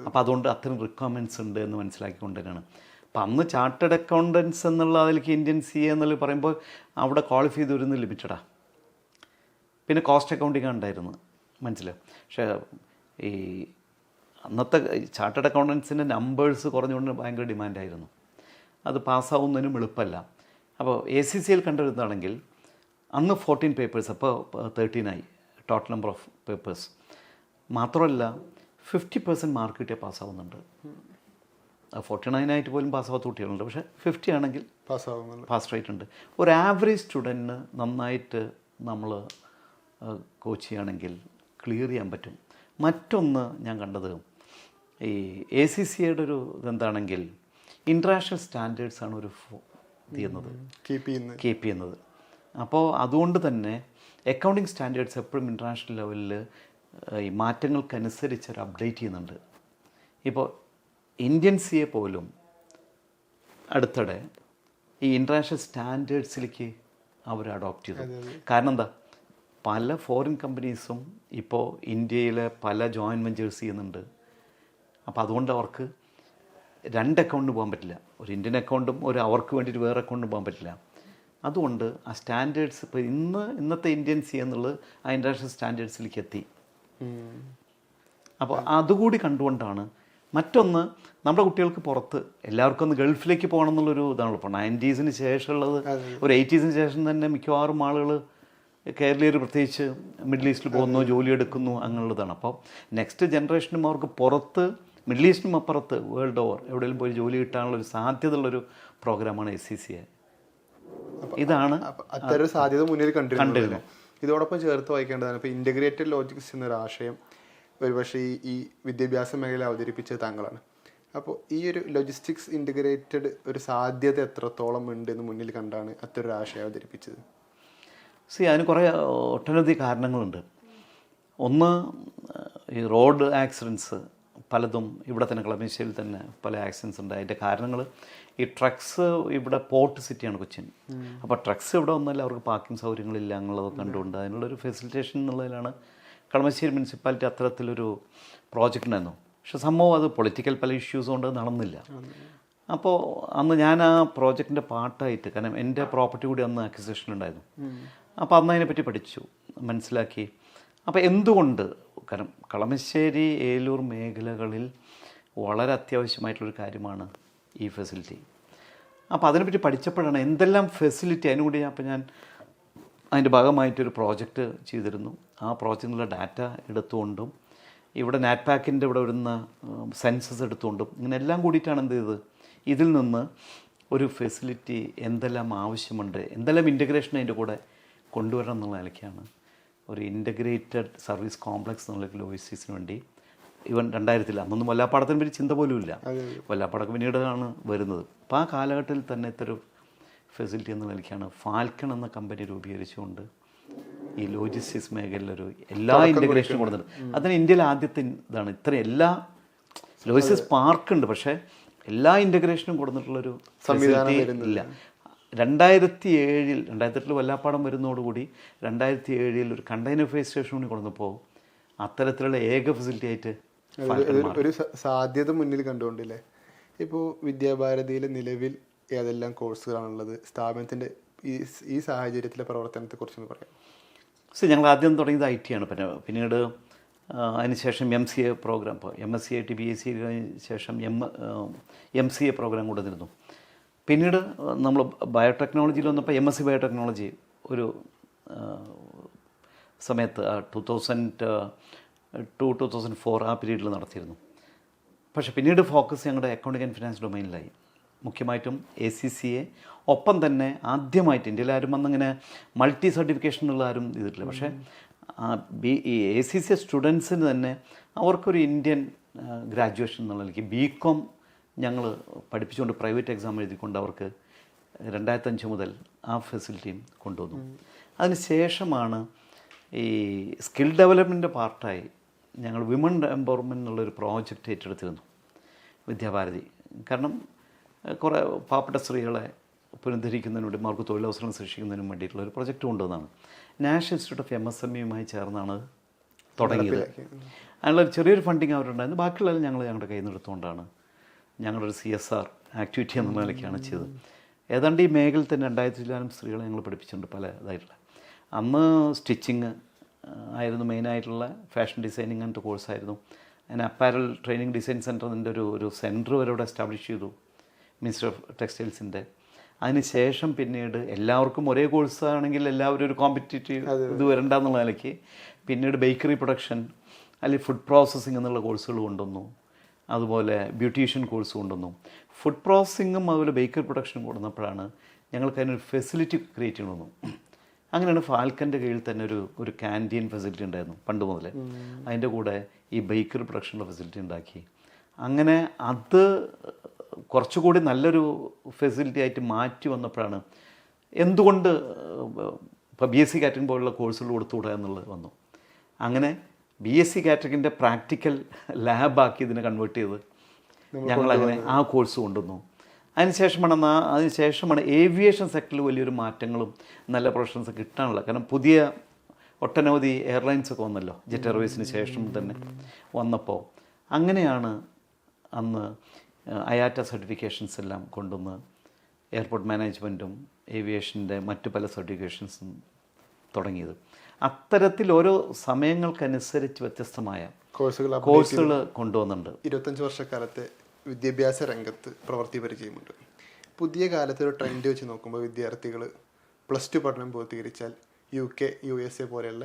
അപ്പോൾ അതുകൊണ്ട് അത്തരം റിക്വയർമെൻറ്റ്സ് ഉണ്ട് എന്ന് മനസ്സിലാക്കിക്കൊണ്ട് തന്നെയാണ്. അപ്പം അന്ന് ചാർട്ടേഡ് അക്കൗണ്ടൻസ് എന്നുള്ള അതിലേക്ക് ഇന്ത്യൻ CA എന്നുള്ളത് പറയുമ്പോൾ അവിടെ ക്വാളിഫൈ ചെയ്ത് വരുന്നത് ലിമിറ്റഡാണ്. പിന്നെ കോസ്റ്റ് അക്കൗണ്ടിങ് ഉണ്ടായിരുന്നു, മനസ്സിലാവും. പക്ഷേ ഈ അന്നത്തെ ചാർട്ടേഡ് അക്കൗണ്ടൻസിൻ്റെ നമ്പേഴ്സ് കുറഞ്ഞുകൊണ്ട് ഭയങ്കര ഡിമാൻഡായിരുന്നു. അത് പാസ്സാവുന്നതിനും എളുപ്പമല്ല. അപ്പോൾ ACCA കണ്ടുവരുന്നതാണെങ്കിൽ അന്ന് 14 പേപ്പേഴ്സ്, അപ്പോൾ 13 ടോട്ടൽ നമ്പർ ഓഫ് പേപ്പേഴ്സ്. മാത്രമല്ല 50% മാർക്ക് കിട്ടിയാൽ പാസ്സാവുന്നുണ്ട്. 49 പോലും പാസ്സാവാത്ത കുട്ടികളുണ്ട്. പക്ഷേ 50 ആണെങ്കിൽ പാസ് റേറ്റ് ഉണ്ട്. ഒരു ആവറേജ് സ്റ്റുഡൻറ്റിന് നന്നായിട്ട് നമ്മൾ കോച്ച് ചെയ്യുകയാണെങ്കിൽ ക്ലിയർ ചെയ്യാൻ പറ്റും. മറ്റൊന്ന് ഞാൻ കണ്ടത് ഈ ACCA ഒരു ഇതെന്താണെങ്കിൽ ഇൻ്റർനാഷണൽ സ്റ്റാൻഡേർഡ്സാണ് ഒരു കീപ്പ് ചെയ്യുന്നത്. അപ്പോൾ അതുകൊണ്ട് തന്നെ അക്കൗണ്ടിങ് സ്റ്റാൻഡേർഡ്സ് എപ്പോഴും ഇൻ്റർനാഷണൽ ലെവലിൽ ഈ മാറ്റങ്ങൾക്കനുസരിച്ച് ഒരു അപ്ഡേറ്റ് ചെയ്യുന്നുണ്ട്. ഇപ്പോൾ ഇന്ത്യൻ സിയെ പോലും അടുത്തിടെ ഈ ഇൻ്റർനാഷണൽ സ്റ്റാൻഡേർഡ്സിലേക്ക് അവർ അഡോപ്റ്റ് ചെയ്തു. കാരണം എന്താ, പല ഫോറിൻ കമ്പനീസും ഇപ്പോൾ ഇന്ത്യയിലെ പല ജോയിൻറ്റ് വെഞ്ചേഴ്സ് ചെയ്യുന്നുണ്ട്. അപ്പോൾ അതുകൊണ്ട് അവർക്ക് 2 അക്കൗണ്ടിന് പോകാൻ പറ്റില്ല. ഒരു ഇന്ത്യൻ അക്കൗണ്ടും ഒരു അവർക്ക് വേണ്ടിയിട്ട് വേറെ അക്കൗണ്ടിന് പോകാൻ പറ്റില്ല. അതുകൊണ്ട് ആ സ്റ്റാൻഡേർഡ്സ് ഇപ്പോൾ ഇന്നത്തെ ഇന്ത്യൻ സി എന്നുള്ളത് ആ ഇൻ്റർനാഷണൽ സ്റ്റാൻഡേർഡ്സിലേക്ക് എത്തി. അപ്പോൾ അതുകൂടി കണ്ടുകൊണ്ടാണ്. മറ്റൊന്ന്, നമ്മുടെ കുട്ടികൾക്ക് പുറത്ത് എല്ലാവർക്കും ഒന്ന് ഗൾഫിലേക്ക് പോകണം എന്നുള്ളൊരു ഇതാണല്ലോ. ഇപ്പോൾ 90s ശേഷമുള്ളത്, ഒരു 80s ശേഷം തന്നെ മിക്കവാറും ആളുകൾ കേരളീയർ പ്രത്യേകിച്ച് മിഡിൽ ഈസ്റ്റിൽ പോകുന്നു, ജോലി എടുക്കുന്നു, അങ്ങനെയുള്ളതാണ്. അപ്പോൾ നെക്സ്റ്റ് ജനറേഷനും അവർക്ക് പുറത്ത്, മിഡിൽ ഈസ്റ്റിനും അപ്പുറത്ത് വേൾഡ് ഓവർ എവിടെയെങ്കിലും പോയി ജോലി കിട്ടാനുള്ളൊരു സാധ്യതയുള്ളൊരു പ്രോഗ്രാമാണ് SCCA. ഇതാണ് അത്തരം സാധ്യത മുന്നിൽ കണ്ടിരുന്നത്. ഇതോടൊപ്പം ചേർത്ത് വായിക്കേണ്ടതാണ് ഇപ്പോൾ ഇൻ്റഗ്രേറ്റഡ് ലോജിക്സ് എന്നൊരു ആശയം ഒരുപക്ഷെ ഈ വിദ്യാഭ്യാസ മേഖല അവതരിപ്പിച്ചത് താങ്കളാണ്. അപ്പോൾ ഈ ഒരു ലോജിസ്റ്റിക്സ് ഇൻ്റഗ്രേറ്റഡ് ഒരു സാധ്യത എത്രത്തോളം ഉണ്ട് എന്ന് മുന്നിൽ കണ്ടാണ് അത്തരൊരു ആശയം അവതരിപ്പിച്ചത്? അതിന് കുറേ ഒട്ടനവധി കാരണങ്ങളുണ്ട്. ഒന്ന്, ഈ റോഡ് ആക്സിഡൻസ് പലതും ഇവിടെ തന്നെ കളമശ്ശേരിയിൽ തന്നെ പല ആക്സിഡൻസ് ഉണ്ട്. അതിൻ്റെ കാരണങ്ങൾ ഈ ട്രക്സ്, ഇവിടെ പോർട്ട് സിറ്റിയാണ് കൊച്ചിൻ. അപ്പോൾ ട്രക്സ് ഇവിടെ ഒന്നുമല്ല, അവർക്ക് പാർക്കിംഗ് സൗകര്യങ്ങളില്ല, അങ്ങനെയുള്ളതൊക്കെ കണ്ടുകൊണ്ട് അതിനുള്ളൊരു ഫെസിലിറ്റേഷൻ എന്നുള്ളതിലാണ് കളമശ്ശേരി മുനിസിപ്പാലിറ്റി അത്തരത്തിലൊരു പ്രോജക്റ്റ് ഉണ്ടായിരുന്നു. പക്ഷെ സംഭവം അത് പൊളിറ്റിക്കൽ പല ഇഷ്യൂസ് കൊണ്ട് നടന്നില്ല. അപ്പോൾ അന്ന് ഞാൻ ആ പ്രോജക്റ്റിൻ്റെ പാർട്ടായിട്ട്, കാരണം എൻ്റെ പ്രോപ്പർട്ടി കൂടി അന്ന് അക്വിസിഷൻ ഉണ്ടായിരുന്നു. അപ്പോൾ അന്ന് അതിനെപ്പറ്റി പഠിച്ചു, മനസ്സിലാക്കി. അപ്പോൾ എന്തുകൊണ്ട്, കാരണം കളമശ്ശേരി ഏലൂർ മേഖലകളിൽ വളരെ അത്യാവശ്യമായിട്ടുള്ളൊരു കാര്യമാണ് ഈ ഫെസിലിറ്റി. അപ്പോൾ അതിനെപ്പറ്റി പഠിച്ചപ്പോഴാണ് എന്തെല്ലാം ഫെസിലിറ്റി അതിനുകൂടി. അപ്പോൾ ഞാൻ അതിൻ്റെ ഭാഗമായിട്ടൊരു പ്രോജക്റ്റ് ചെയ്തിരുന്നു. ആ പ്രോജക്റ്റിനുള്ള ഡാറ്റ എടുത്തുകൊണ്ടും ഇവിടെ നാറ്റ്പാക്കിൻ്റെ ഇവിടെ വരുന്ന സെൻസസ് എടുത്തുകൊണ്ടും ഇങ്ങനെ എല്ലാം കൂടിയിട്ടാണ് എന്ത് ചെയ്തത്, ഇതിൽ നിന്ന് ഒരു ഫെസിലിറ്റി എന്തെല്ലാം ആവശ്യമുണ്ട്, എന്തെല്ലാം ഇൻ്റഗ്രേഷൻ അതിൻ്റെ കൂടെ കൊണ്ടുവരണം എന്നുള്ള നിലയ്ക്കാണ് ഒരു ഇൻ്റഗ്രേറ്റഡ് സർവീസ് കോംപ്ലക്സ് എന്നുള്ള OSCസിന് വേണ്ടി ഇവൻ 2000 അന്നൊന്നും വല്ലാപ്പാടത്തിനെ പറ്റി ചിന്ത പോലും ഇല്ല. വല്ലാപ്പാടൊക്കെ പിന്നീടാണ് വരുന്നത്. അപ്പോൾ ആ കാലഘട്ടത്തിൽ തന്നെ ഇത്തരം ഫെസിലിറ്റി എന്ന നിലയ്ക്കാണ് ഫാൽക്കൺ എന്ന കമ്പനി രൂപീകരിച്ചുകൊണ്ട് ഈ ലോജിസ്റ്റിക്സ് മേഖലയിലൊരു എല്ലാ ഇൻ്റഗ്രേഷനും കൊടുത്തിട്ടുണ്ട്. അതിന് ഇന്ത്യയിലെ ആദ്യത്തെ ഇതാണ്. ഇത്രയും എല്ലാ ലോജിസ്റ്റിക്സ് പാർക്കുണ്ട്, പക്ഷേ എല്ലാ ഇൻ്റഗ്രേഷനും കൊടുത്തിട്ടുള്ളൊരു ഫെസിലിറ്റി ഇല്ല. 2008 വല്ലാപ്പാടം വരുന്നതോടുകൂടി 2007 ഒരു കണ്ടെയ്നർ ഫെയർ സ്റ്റേഷൻ കൂടി കൊടുന്നപ്പോൾ അത്തരത്തിലുള്ള ഏക ഫെസിലിറ്റി ആയിട്ട് ഒരു സാധ്യത മുന്നിൽ കണ്ടുകൊണ്ടില്ലേ. ഇപ്പോൾ വിദ്യാഭാരതിയിൽ നിലവിൽ ഏതെല്ലാം കോഴ്സുകളാണുള്ളത്, സ്ഥാപനത്തിൻ്റെ ഈ സാഹചര്യത്തിലെ പ്രവർത്തനത്തെക്കുറിച്ചൊന്ന് പറയാം. ഞങ്ങൾ ആദ്യം തുടങ്ങിയത് IT ആണ്. പിന്നീട് അതിനുശേഷം MCA പ്രോഗ്രാം, ഇപ്പോൾ MSc IT BSc ശേഷം MCA പ്രോഗ്രാം കൊണ്ടുവന്നിരുന്നു. പിന്നീട് നമ്മൾ ബയോടെക്നോളജിയിൽ വന്നപ്പോൾ MSc ബയോടെക്നോളജി ഒരു സമയത്ത് 2002-2004 ആ പീരീഡിൽ നടത്തിയിരുന്നു. പക്ഷേ പിന്നീട് ഫോക്കസ് ഞങ്ങളുടെ അക്കൗണ്ടിംഗ് ആൻഡ് ഫിനാൻസ് ഡൊമൈനിലായി, മുഖ്യമായിട്ടും ACCA. ഒപ്പം തന്നെ ആദ്യമായിട്ട് ഇന്ത്യയിൽ ആരും വന്നിങ്ങനെ മൾട്ടി സർട്ടിഫിക്കേഷനുള്ള ആരും ചെയ്തിട്ടില്ല. പക്ഷേ ഈ ACCA സ്റ്റുഡൻസിന് തന്നെ അവർക്കൊരു ഇന്ത്യൻ ഗ്രാജുവേഷൻ എന്നുള്ള നിലയ്ക്ക് BCom ഞങ്ങൾ പഠിപ്പിച്ചുകൊണ്ട് പ്രൈവറ്റ് എക്സാം എഴുതിക്കൊണ്ട് അവർക്ക് 2005 മുതൽ ആ ഫെസിലിറ്റിയും കൊണ്ടുവന്നു. അതിന് ശേഷമാണ് ഈ സ്കിൽ ഡെവലപ്മെൻറ്റിൻ്റെ പാർട്ടായി ഞങ്ങൾ വിമൺ എംപവർമെൻ്റ് എന്നുള്ളൊരു പ്രോജക്റ്റ് ഏറ്റെടുത്തിരുന്നു വിദ്യാഭാരതി. കാരണം കുറേ പാവപ്പെട്ട സ്ത്രീകളെ പുനരുദ്ധരിക്കുന്നതിന് വേണ്ടി അവർക്ക് തൊഴിലവസരം സൃഷ്ടിക്കുന്നതിനും വേണ്ടിയിട്ടുള്ള ഒരു പ്രൊജക്റ്റ് കൊണ്ടുവന്നതാണ്. നാഷണൽ ഇൻസ്റ്റിറ്റ്യൂട്ട് ഓഫ് MSMEയുമായി ചേർന്നാണ് തുടങ്ങിയത്. അതിനുള്ളൊരു ചെറിയൊരു ഫണ്ടിങ് അവരുണ്ടായിരുന്നു. ബാക്കിയുള്ളതെല്ലാം ഞങ്ങളുടെ കയ്യിൽ നിന്ന് എടുത്തുകൊണ്ടാണ് ഞങ്ങളൊരു CSR ആക്ടിവിറ്റി എന്ന നിലയ്ക്കാണ് ചെയ്തത്. ഏതാണ്ട് ഈ മേഖലയിൽ തന്നെ 2000 സ്ത്രീകളെ ഞങ്ങൾ പഠിപ്പിച്ചിട്ടുണ്ട് പല ഇതായിട്ടുള്ള. അന്ന് സ്റ്റിച്ചിങ് ആയിരുന്നു മെയിനായിട്ടുള്ള, ഫാഷൻ ഡിസൈനിങ് അങ്ങനത്തെ കോഴ്സായിരുന്നു. അതിന് അപ്പാരൽ ട്രെയിനിങ് ഡിസൈൻ സെൻറ്റർ എന്നതിൻ്റെ ഒരു സെൻറ്റർ വരെ ഇവിടെ എസ്റ്റാബ്ലിഷ് ചെയ്തു, മിനിസ്റ്റർ ഓഫ് ടെക്സ്റ്റൈൽസിൻ്റെ. അതിനുശേഷം പിന്നീട് എല്ലാവർക്കും ഒരേ കോഴ്സാണെങ്കിൽ എല്ലാവരും ഒരു കോമ്പറ്റീറ്റീവ് ഇത് വരണ്ടെന്നുള്ള നിലയ്ക്ക് പിന്നീട് ബേക്കറി പ്രൊഡക്ഷൻ അല്ലെങ്കിൽ ഫുഡ് പ്രോസസ്സിങ് എന്നുള്ള കോഴ്സുകൾ കൊണ്ടുവന്നു. അതുപോലെ ബ്യൂട്ടീഷ്യൻ കോഴ്സ് കൊണ്ടുവന്നു. ഫുഡ് പ്രോസസ്സിങ്ങും അതുപോലെ ബേക്കറി പ്രൊഡക്ഷനും കൊണ്ടുവന്നപ്പോഴാണ് ഞങ്ങൾക്ക് അതിനൊരു ഫെസിലിറ്റി ക്രിയേറ്റ് ചെയ്യണമെന്നു. അങ്ങനെയാണ് ഫാൽക്കൻ്റെ കീഴിൽ തന്നെ ഒരു ക്യാൻറ്റീൻ ഫെസിലിറ്റി ഉണ്ടായിരുന്നു പണ്ട് മുതലേ. അതിൻ്റെ കൂടെ ഈ ബേക്കറി പ്രൊഡക്ഷനുള്ള ഫെസിലിറ്റി ഉണ്ടാക്കി. അങ്ങനെ അത് കുറച്ചുകൂടി നല്ലൊരു ഫെസിലിറ്റി ആയിട്ട് മാറ്റി വന്നപ്പോഴാണ് എന്തുകൊണ്ട് ഇപ്പോൾ BSc കാറ്ററിംഗ് പോലുള്ള കോഴ്സുകൾ കൊടുത്തുകൂടാ എന്നുള്ളത് വന്നു. അങ്ങനെ BSc കാറ്ററിങ്ങിൻ്റെ പ്രാക്ടിക്കൽ ലാബാക്കി ഇതിനെ കൺവേർട്ട് ചെയ്ത് ഞങ്ങളങ്ങനെ ആ കോഴ്സ് കൊണ്ടുവന്നു. അതിനുശേഷമാണ് ഏവിയേഷൻ സെക്ടറിൽ വലിയൊരു മാറ്റങ്ങളും നല്ല പ്രൊഫഷൻസ് കിട്ടാനുള്ള. കാരണം പുതിയ ഒട്ടനവധി എയർലൈൻസൊക്കെ വന്നല്ലോ ജെറ്റ് എയർവേസിന് ശേഷം തന്നെ വന്നപ്പോൾ. അങ്ങനെയാണ് അന്ന് IATA സർട്ടിഫിക്കേഷൻസ് എല്ലാം കൊണ്ടുവന്ന് എയർപോർട്ട് മാനേജ്മെൻറ്റും ഏവിയേഷൻ്റെ മറ്റു പല സർട്ടിഫിക്കേഷൻസും തുടങ്ങിയത്. അത്തരത്തിൽ ഓരോ സമയങ്ങൾക്കനുസരിച്ച് വ്യത്യസ്തമായ കോഴ്സുകൾ കൊണ്ടുവന്നിട്ടുണ്ട്. 25 വർഷക്കാലത്തെ വിദ്യാഭ്യാസ രംഗത്ത് പ്രവൃത്തി പരിചയമുണ്ട്. പുതിയ കാലത്തെ ഒരു ട്രെൻഡ് വെച്ച് നോക്കുമ്പോൾ വിദ്യാർത്ഥികൾ +2 പഠനം പൂർത്തീകരിച്ചാൽ UK, USA പോലെയുള്ള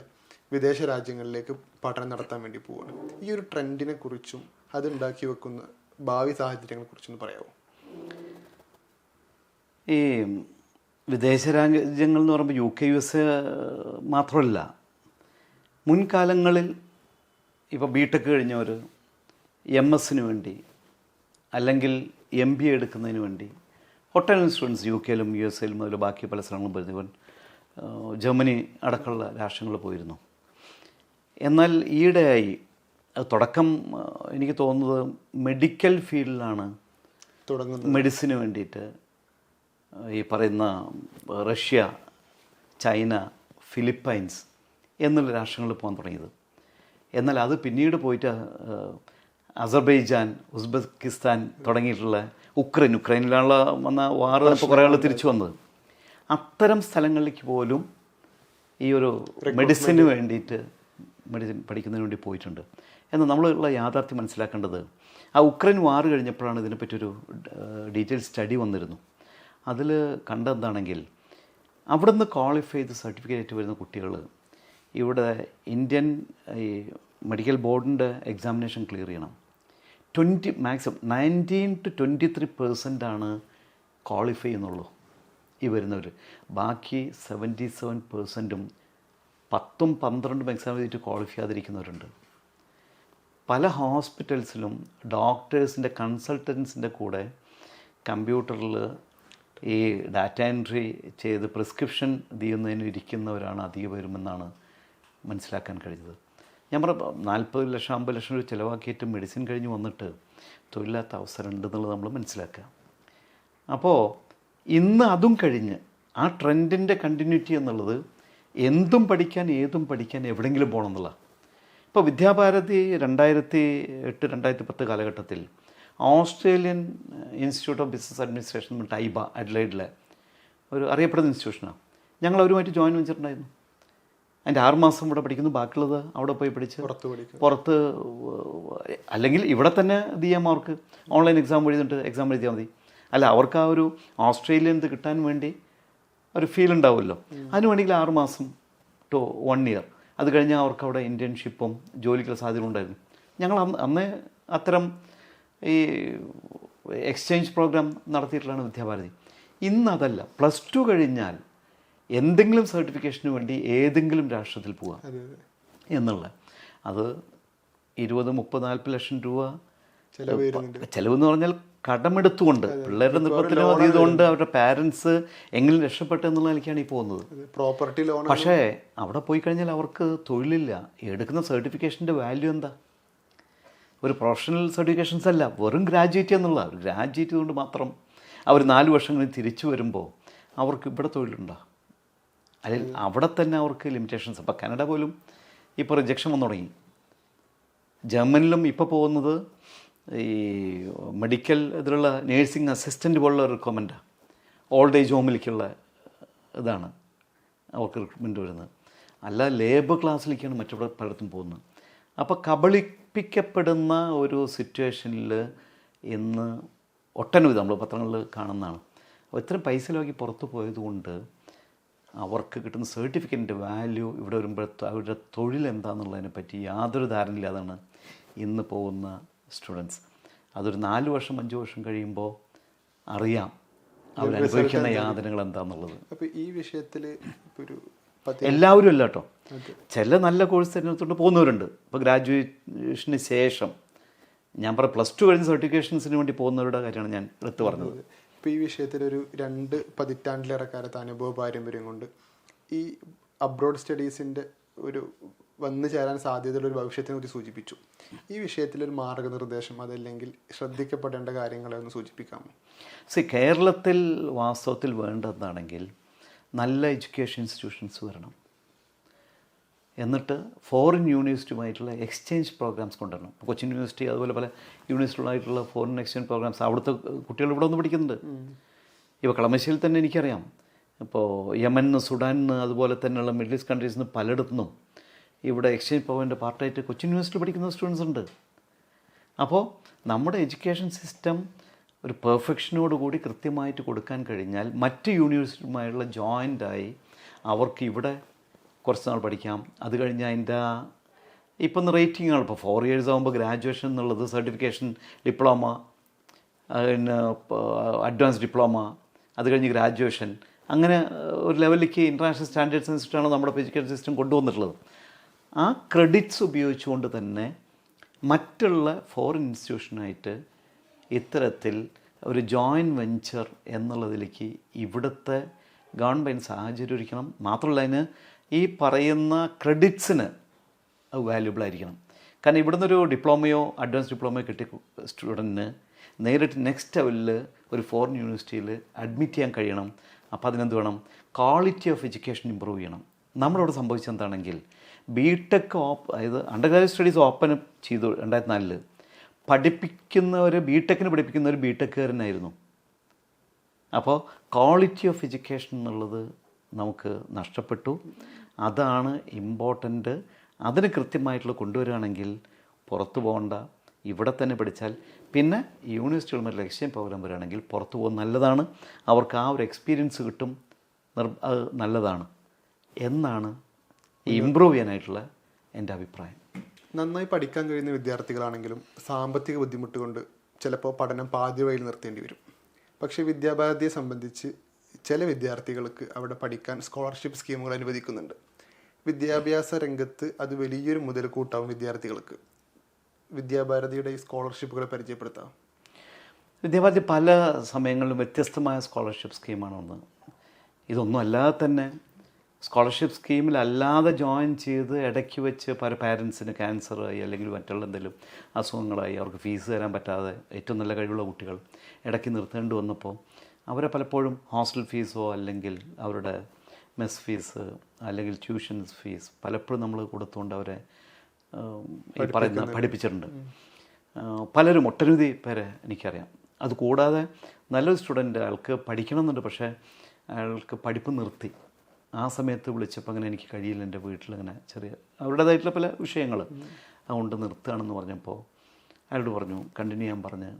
വിദേശ രാജ്യങ്ങളിലേക്ക് പഠനം നടത്താൻ വേണ്ടി പോവുകയാണ്. ഈ ഒരു ട്രെൻഡിനെ കുറിച്ചും അതുണ്ടാക്കി വെക്കുന്ന ഭാവി സാഹചര്യങ്ങളെ കുറിച്ചൊന്ന് പറയാമോ? ഈ വിദേശ രാജ്യങ്ങൾ എന്ന് പറയുമ്പോൾ UK, USA മാത്രമല്ല, മുൻകാലങ്ങളിൽ ഇപ്പോൾ BTech കഴിഞ്ഞവർ MS വേണ്ടി അല്ലെങ്കിൽ MBA എടുക്കുന്നതിന് വേണ്ടി ഒട്ടനവധി സ്റ്റുഡൻസ് UK-ലും USA-ലും മുതൽ ബാക്കി പല സ്ഥലങ്ങളും പോയിരുന്നു. ഇവൻ ജർമ്മനി അടക്കമുള്ള രാഷ്ട്രങ്ങളിൽ പോയിരുന്നു. എന്നാൽ ഈയിടെയായി തുടക്കം എനിക്ക് തോന്നുന്നത് മെഡിക്കൽ ഫീൽഡിലാണ് തുടങ്ങുന്നത്. മെഡിസിന് വേണ്ടിയിട്ട് ഈ പറയുന്ന റഷ്യ, ചൈന, ഫിലിപ്പൈൻസ് എന്നുള്ള രാഷ്ട്രങ്ങളിൽ പോകാൻ തുടങ്ങിയത്. എന്നാൽ അത് പിന്നീട് പോയിട്ട് അസർബൈജാൻ, ഉസ്ബെക്കിസ്ഥാൻ തുടങ്ങിയിട്ടുള്ള ഉക്രൈനിലുള്ള വന്ന വാറ് ഇപ്പോൾ കുറേ ആൾ തിരിച്ചു വന്നത്. അത്തരം സ്ഥലങ്ങളിലേക്ക് പോലും ഈ ഒരു മെഡിസിന് വേണ്ടിയിട്ട് മെഡിസിൻ പഠിക്കുന്നതിന് വേണ്ടി പോയിട്ടുണ്ട്. എന്നാൽ നമ്മളുള്ള യാഥാർത്ഥ്യം മനസ്സിലാക്കേണ്ടത് ആ ഉക്രൈൻ വാർ കഴിഞ്ഞപ്പോഴാണ് ഇതിനെപ്പറ്റിയൊരു ഡീറ്റെയിൽ സ്റ്റഡി വന്നിരുന്നു. അതിൽ കണ്ടെന്താണെങ്കിൽ അവിടുന്ന് ക്വാളിഫൈ ചെയ്ത് സർട്ടിഫിക്കറ്റ് വരുന്ന കുട്ടികൾ ഇവിടെ ഇന്ത്യൻ ഈ മെഡിക്കൽ ബോർഡിൻ്റെ എക്സാമിനേഷൻ ക്ലിയർ ചെയ്യണം. മാക്സിമം 19 to 23% ക്വാളിഫൈ ചെയ്യുന്നുള്ളൂ ഈ വരുന്നവർ. ബാക്കി 77%ഉം 10ഉം 12ഉം എക്സാം ചെയ്തിട്ട് ക്വാളിഫൈ ചെയ്യാതിരിക്കുന്നവരുണ്ട്. പല ഹോസ്പിറ്റൽസിലും ഡോക്ടേഴ്സിൻ്റെ കൺസൾട്ടൻസിൻ്റെ കൂടെ കമ്പ്യൂട്ടറിൽ ഈ ഡാറ്റ എൻട്രി ചെയ്ത് പ്രിസ്ക്രിപ്ഷൻ ചെയ്യുന്നതിന് ഇരിക്കുന്നവരാണ് അധികം വരുമെന്നാണ് മനസ്സിലാക്കാൻ കഴിഞ്ഞത്. ഞാൻ പറഞ്ഞ 40 ലക്ഷം 50 ലക്ഷം രൂപ ചിലവാക്കിയിട്ട് മെഡിസിൻ കഴിഞ്ഞ് വന്നിട്ട് തൊഴിലില്ലാത്ത അവസരം ഉണ്ടെന്നുള്ളത് നമ്മൾ മനസ്സിലാക്കുക. അപ്പോൾ ഇന്ന് അതും കഴിഞ്ഞ് ആ ട്രെൻഡിൻ്റെ കണ്ടിന്യൂറ്റി എന്നുള്ളത് എന്തും പഠിക്കാൻ, ഏതും പഠിക്കാൻ, എവിടെയെങ്കിലും പോകണം എന്നുള്ള. ഇപ്പോൾ വിദ്യാഭാരതി 2008-2010 കാലഘട്ടത്തിൽ Australian Institute of Business Administration ടൈബ അഡ്ലൈഡിലെ ഒരു അറിയപ്പെടുന്ന ഇൻസ്റ്റിറ്റ്യൂഷനാണ്. ഞങ്ങൾ അവരുമായിട്ട് ജോയിൻ വെച്ചിട്ടുണ്ടായിരുന്നു. അതിൻ്റെ 6 മാസം ഇവിടെ പഠിക്കുന്നു, ബാക്കിയുള്ളത് അവിടെ പോയി പഠിച്ച് പുറത്ത്, അല്ലെങ്കിൽ ഇവിടെ തന്നെ ചെയ്യാം. അവർക്ക് ഓൺലൈൻ എക്സാം എഴുതിയിട്ട് എക്സാം എഴുതിയാൽ മതി. അല്ല, അവർക്ക് ആ ഒരു ഓസ്ട്രേലിയൻ ഇത് കിട്ടാൻ വേണ്ടി ഒരു ഫീൽ ഉണ്ടാവുമല്ലോ. അതിന് വേണമെങ്കിൽ 6 മാസം to 1 year, അത് കഴിഞ്ഞാൽ അവർക്ക് അവിടെ ഇൻറ്റേൺഷിപ്പും ജോലിക്കുള്ള സാധ്യത ഉണ്ടായിരുന്നു. ഞങ്ങൾ അന്ന് അത്തരം ഈ എക്സ്ചേഞ്ച് പ്രോഗ്രാം നടത്തിയിട്ടുള്ളതാണ് വിദ്യാഭാരതി. ഇന്നതല്ല, +2 കഴിഞ്ഞാൽ എന്തെങ്കിലും സർട്ടിഫിക്കേഷന് വേണ്ടി ഏതെങ്കിലും രാഷ്ട്രത്തിൽ പോവുക എന്നുള്ള, അത് 20, 30, 40 ലക്ഷം രൂപ ചിലവെന്ന് പറഞ്ഞാൽ കടമെടുത്തുകൊണ്ട് പിള്ളേരുടെ നിർബന്ധത്തിന് ചെയ്തുകൊണ്ട് അവരുടെ പാരൻസ് എങ്കിലും രക്ഷപ്പെട്ടു എന്നുള്ള നിലയ്ക്കാണ് ഈ പോകുന്നത്. Property loan. പക്ഷേ അവിടെ പോയി കഴിഞ്ഞാൽ അവർക്ക് തൊഴിലില്ല. എടുക്കുന്ന സർട്ടിഫിക്കേഷൻ്റെ വാല്യൂ എന്താ? ഒരു പ്രൊഫഷണൽ സർട്ടിഫിക്കേഷൻസ് അല്ല, വെറും ഗ്രാജുവേറ്റ് എന്നുള്ള. ഗ്രാജുവേറ്റ് ചെയ്തുകൊണ്ട് മാത്രം അവർ 4 വർഷം കഴിഞ്ഞ് തിരിച്ചു വരുമ്പോൾ അവർക്ക് ഇവിടെ തൊഴിലുണ്ടോ? അല്ലെങ്കിൽ അവിടെ തന്നെ അവർക്ക് ലിമിറ്റേഷൻസ്. അപ്പോൾ കാനഡ പോലും ഇപ്പോൾ റിജക്ഷൻ വന്നു തുടങ്ങി. ജർമ്മനിലും ഇപ്പോൾ പോകുന്നത് ഈ മെഡിക്കൽ ഇതിലുള്ള നേഴ്സിംഗ് അസിസ്റ്റൻ്റ് പോലുള്ള റിക്വയർമെൻറ്റാണ്. ഓൾഡ് ഏജ് ഹോമിലേക്കുള്ള ഇതാണ് അവർക്ക് റിക്രൂട്ട്മെൻറ്റ് വരുന്നത്. അല്ല, ലേബർ ക്ലാസ്സിലേക്കാണ് മറ്റവിടെ പലയിടത്തും പോകുന്നത്. അപ്പോൾ കബളിപ്പിക്കപ്പെടുന്ന ഒരു സിറ്റുവേഷനിൽ ഇന്ന് ഒട്ടനവധി നമ്മൾ പത്രങ്ങളിൽ കാണുന്നതാണ്. അപ്പോൾ ഇത്രയും പൈസ ലോക്കി പുറത്തു പോയതുകൊണ്ട് അവർക്ക് കിട്ടുന്ന സർട്ടിഫിക്കറ്റിൻ്റെ വാല്യൂ ഇവിടെ വരുമ്പോൾ അവരുടെ തൊഴിൽ എന്താണെന്നുള്ളതിനെ പറ്റി യാതൊരു ധാരണയില്ലാതാണ് ഇന്ന് പോകുന്ന സ്റ്റുഡൻസ്. അതൊരു 4 വർഷം 5 വർഷം കഴിയുമ്പോൾ അറിയാം അവരനുഭവിക്കുന്ന യാതനകൾ എന്താണെന്നുള്ളത്. അപ്പോൾ ഈ വിഷയത്തിൽ ഒരു എല്ലാവരും അല്ല കേട്ടോ, ചില നല്ല കോഴ്സ് തിരഞ്ഞെടുത്തുകൊണ്ട് പോകുന്നവരുണ്ട്. ഇപ്പോൾ ഗ്രാജുവേഷന് ശേഷം ഞാൻ പറയാം +2 കഴിഞ്ഞ സർട്ടിഫിക്കേഷൻസിന് വേണ്ടി പോകുന്നവരുടെ കാര്യമാണ് ഞാൻ എടുത്തു പറഞ്ഞത്. ഇപ്പോൾ ഈ വിഷയത്തിലൊരു 2 പതിറ്റാണ്ടിലേറെ കാലത്ത് അനുഭവ പാരമ്പര്യം കൊണ്ട് ഈ അബ്രോഡ് സ്റ്റഡീസിൻ്റെ ഒരു വന്നു ചേരാൻ സാധ്യതയുള്ള ഒരു ഭവിഷ്യത്തിനെ കുറിച്ച് സൂചിപ്പിച്ചു. ഈ വിഷയത്തിലൊരു മാർഗനിർദ്ദേശം അതല്ലെങ്കിൽ ശ്രദ്ധിക്കപ്പെടേണ്ട കാര്യങ്ങളെ ഒന്ന് സൂചിപ്പിക്കാമോ? കേരളത്തിൽ വാസ്തവത്തിൽ വേണ്ടതാണെങ്കിൽ നല്ല എഡ്യൂക്കേഷൻ ഇൻസ്റ്റിറ്റ്യൂഷൻസ് വരണം. എന്നിട്ട് ഫോറിൻ യൂണിവേഴ്സിറ്റിയുമായിട്ടുള്ള എക്സ്ചേഞ്ച് പ്രോഗ്രാംസ് കൊണ്ടുവരണം. കൊച്ചിൻ യൂണിവേഴ്സിറ്റി അതുപോലെ പല യൂണിവേഴ്സിറ്റികളായിട്ടുള്ള ഫോറിൻ എക്സ്ചേഞ്ച് പ്രോഗ്രാംസ് അവിടുത്തെ കുട്ടികൾ ഇവിടെ വന്ന് പഠിക്കുന്നുണ്ട്. ഇപ്പോൾ കളമശ്ശേരിയിൽ തന്നെ എനിക്കറിയാം, ഇപ്പോൾ യമൻ, സുഡാൻ, അതുപോലെ തന്നെയുള്ള മിഡിൽ ഈസ്റ്റ് കൺട്രീസിൽ നിന്ന് പലയിടത്തുനിന്നും ഇവിടെ എക്സ്ചേഞ്ച് പ്രോഗ്രാമിൻ്റെ പാർട്ടായിട്ട് കൊച്ചിൻ യൂണിവേഴ്സിറ്റി പഠിക്കുന്ന സ്റ്റുഡൻസ് ഉണ്ട്. അപ്പോൾ നമ്മുടെ എഡ്യൂക്കേഷൻ സിസ്റ്റം ഒരു പെർഫെക്ഷനോടുകൂടി കൃത്യമായിട്ട് കൊടുക്കാൻ കഴിഞ്ഞാൽ മറ്റ് യൂണിവേഴ്സിറ്റിയുമായുള്ള ജോയിൻ്റായി അവർക്ക് ഇവിടെ കുറച്ച് നാൾ പഠിക്കാം. അത് കഴിഞ്ഞ് അതിൻ്റെ ഇപ്പം റേറ്റിങ്ങുകൾ ഇപ്പോൾ 4 years ആകുമ്പോൾ ഗ്രാജുവേഷൻ എന്നുള്ളത് സർട്ടിഫിക്കേഷൻ, ഡിപ്ലോമ, പിന്നെ അഡ്വാൻസ് ഡിപ്ലോമ, അത് കഴിഞ്ഞ് ഗ്രാജുവേഷൻ, അങ്ങനെ ഒരു ലെവലിലേക്ക് ഇൻ്റർനാഷണൽ സ്റ്റാൻഡേർഡ്സ് അനുസരിച്ചാണ് നമ്മുടെ എഡ്യൂക്കേഷൻ സിസ്റ്റം കൊണ്ടുവന്നിട്ടുള്ളത്. ആ ക്രെഡിറ്റ്സ് ഉപയോഗിച്ചുകൊണ്ട് തന്നെ മറ്റുള്ള ഫോറിൻ ഇൻസ്റ്റിറ്റ്യൂഷനായിട്ട് ഇത്തരത്തിൽ ഒരു ജോയിൻറ്റ് വെഞ്ചർ എന്നുള്ളതിലേക്ക് ഇവിടുത്തെ ഗവൺമെൻറ് സാഹചര്യം ഒരുക്കണം. മാത്രമല്ല അതിന് ഈ പറയുന്ന ക്രെഡിറ്റ്സിന് അത് വാല്യുബിൾ ആയിരിക്കണം. കാരണം ഇവിടുന്ന് ഒരു ഡിപ്ലോമയോ അഡ്വാൻസ് ഡിപ്ലോമയോ കിട്ടിയ സ്റ്റുഡൻറ്റിന് നേരിട്ട് നെക്സ്റ്റ് ലെവലിൽ ഒരു ഫോറിൻ യൂണിവേഴ്സിറ്റിയിൽ അഡ്മിറ്റ് ചെയ്യാൻ കഴിയണം. അപ്പോൾ അതിനെന്ത് വേണം? ക്വാളിറ്റി ഓഫ് എഡ്യൂക്കേഷൻ ഇമ്പ്രൂവ് ചെയ്യണം. നമ്മളവിടെ സംഭവിച്ചെന്താണെങ്കിൽ ബിടെക് അതായത് അണ്ടർ ഗ്രാജുവേറ്റ് സ്റ്റഡീസ് ഓപ്പൺ ചെയ്തു 2004. പഠിപ്പിക്കുന്നവർ ബിടെക്കിന് പഠിപ്പിക്കുന്നവർ ബിടെക്കുകാരനായിരുന്നു. അപ്പോൾ ക്വാളിറ്റി ഓഫ് എഡ്യൂക്കേഷൻ എന്നുള്ളത് നമുക്ക് നഷ്ടപ്പെട്ടു. അതാണ് ഇമ്പോർട്ടൻ്റ്. അതിന് കൃത്യമായിട്ടുള്ള കൊണ്ടുവരികയാണെങ്കിൽ പുറത്തു പോകണ്ട, ഇവിടെ തന്നെ പഠിച്ചാൽ പിന്നെ യൂണിവേഴ്സിറ്റികളുമായിട്ട് എക്സ്ചേഞ്ച് പ്രോഗ്രാം വരികയാണെങ്കിൽ പുറത്തു പോകുന്നത് നല്ലതാണ്. അവർക്ക് ആ ഒരു എക്സ്പീരിയൻസ് കിട്ടും, അത് നല്ലതാണ് എന്നാണ് ഇമ്പ്രൂവ് ചെയ്യാനായിട്ടുള്ള എൻ്റെ അഭിപ്രായം. നന്നായി പഠിക്കാൻ കഴിയുന്ന വിദ്യാർത്ഥികളാണെങ്കിലും സാമ്പത്തിക ബുദ്ധിമുട്ട് കൊണ്ട് ചിലപ്പോൾ പഠനം പാതി വഴിയിൽ നിർത്തേണ്ടി വരും. പക്ഷേ വിദ്യാഭാരതിയെ സംബന്ധിച്ച് ചില വിദ്യാർത്ഥികൾക്ക് അവിടെ പഠിക്കാൻ സ്കോളർഷിപ്പ് സ്കീമുകൾ അനുവദിക്കുന്നുണ്ട്. വിദ്യാഭ്യാസ രംഗത്ത് അത് വലിയൊരു മുതൽക്കൂട്ടാവും വിദ്യാർത്ഥികൾക്ക്. വിദ്യാഭാരതിയുടെ ഈ സ്കോളർഷിപ്പുകളെ പരിചയപ്പെടുത്താം. വിദ്യാഭാരതി പല സമയങ്ങളിലും വ്യത്യസ്തമായ സ്കോളർഷിപ്പ് സ്കീമാണ് ഒന്ന്. ഇതൊന്നും അല്ലാതെ തന്നെ സ്കോളർഷിപ്പ് സ്കീമിലല്ലാതെ ജോയിൻ ചെയ്ത് ഇടയ്ക്ക് വെച്ച് പല പാരൻസിന് ക്യാൻസറായി അല്ലെങ്കിൽ മറ്റുള്ള എന്തെങ്കിലും അസുഖങ്ങളായി അവർക്ക് ഫീസ് തരാൻ പറ്റാതെ ഏറ്റവും നല്ല കഴിവുള്ള കുട്ടികൾ ഇടയ്ക്ക് നിർത്തേണ്ടി വന്നപ്പോൾ അവരെ പലപ്പോഴും ഹോസ്റ്റൽ ഫീസോ അല്ലെങ്കിൽ അവരുടെ മെസ് ഫീസ് അല്ലെങ്കിൽ ട്യൂഷൻസ് ഫീസ് പലപ്പോഴും നമ്മൾ കൊടുത്തുകൊണ്ട് അവരെ ഈ പറയുന്ന പഠിപ്പിച്ചിട്ടുണ്ട്. പലരും ഒട്ടനവധി പേരെ എനിക്കറിയാം. അതുകൂടാതെ നല്ലൊരു സ്റ്റുഡൻറ്റ് അയാൾക്ക് പഠിക്കണമെന്നുണ്ട്, പക്ഷേ അയാൾക്ക് പഠിപ്പ് നിർത്തി. ആ സമയത്ത് വിളിച്ചപ്പോൾ അങ്ങനെ എനിക്ക് കഴിയില്ല, എൻ്റെ വീട്ടിലിങ്ങനെ ചെറിയ അവരുടേതായിട്ടുള്ള പല വിഷയങ്ങൾ അതുകൊണ്ട് നിർത്തുകയാണെന്ന് പറഞ്ഞപ്പോൾ അയാളോട് പറഞ്ഞു കണ്ടിന്യൂ ചെയ്യാൻ പറഞ്ഞ്.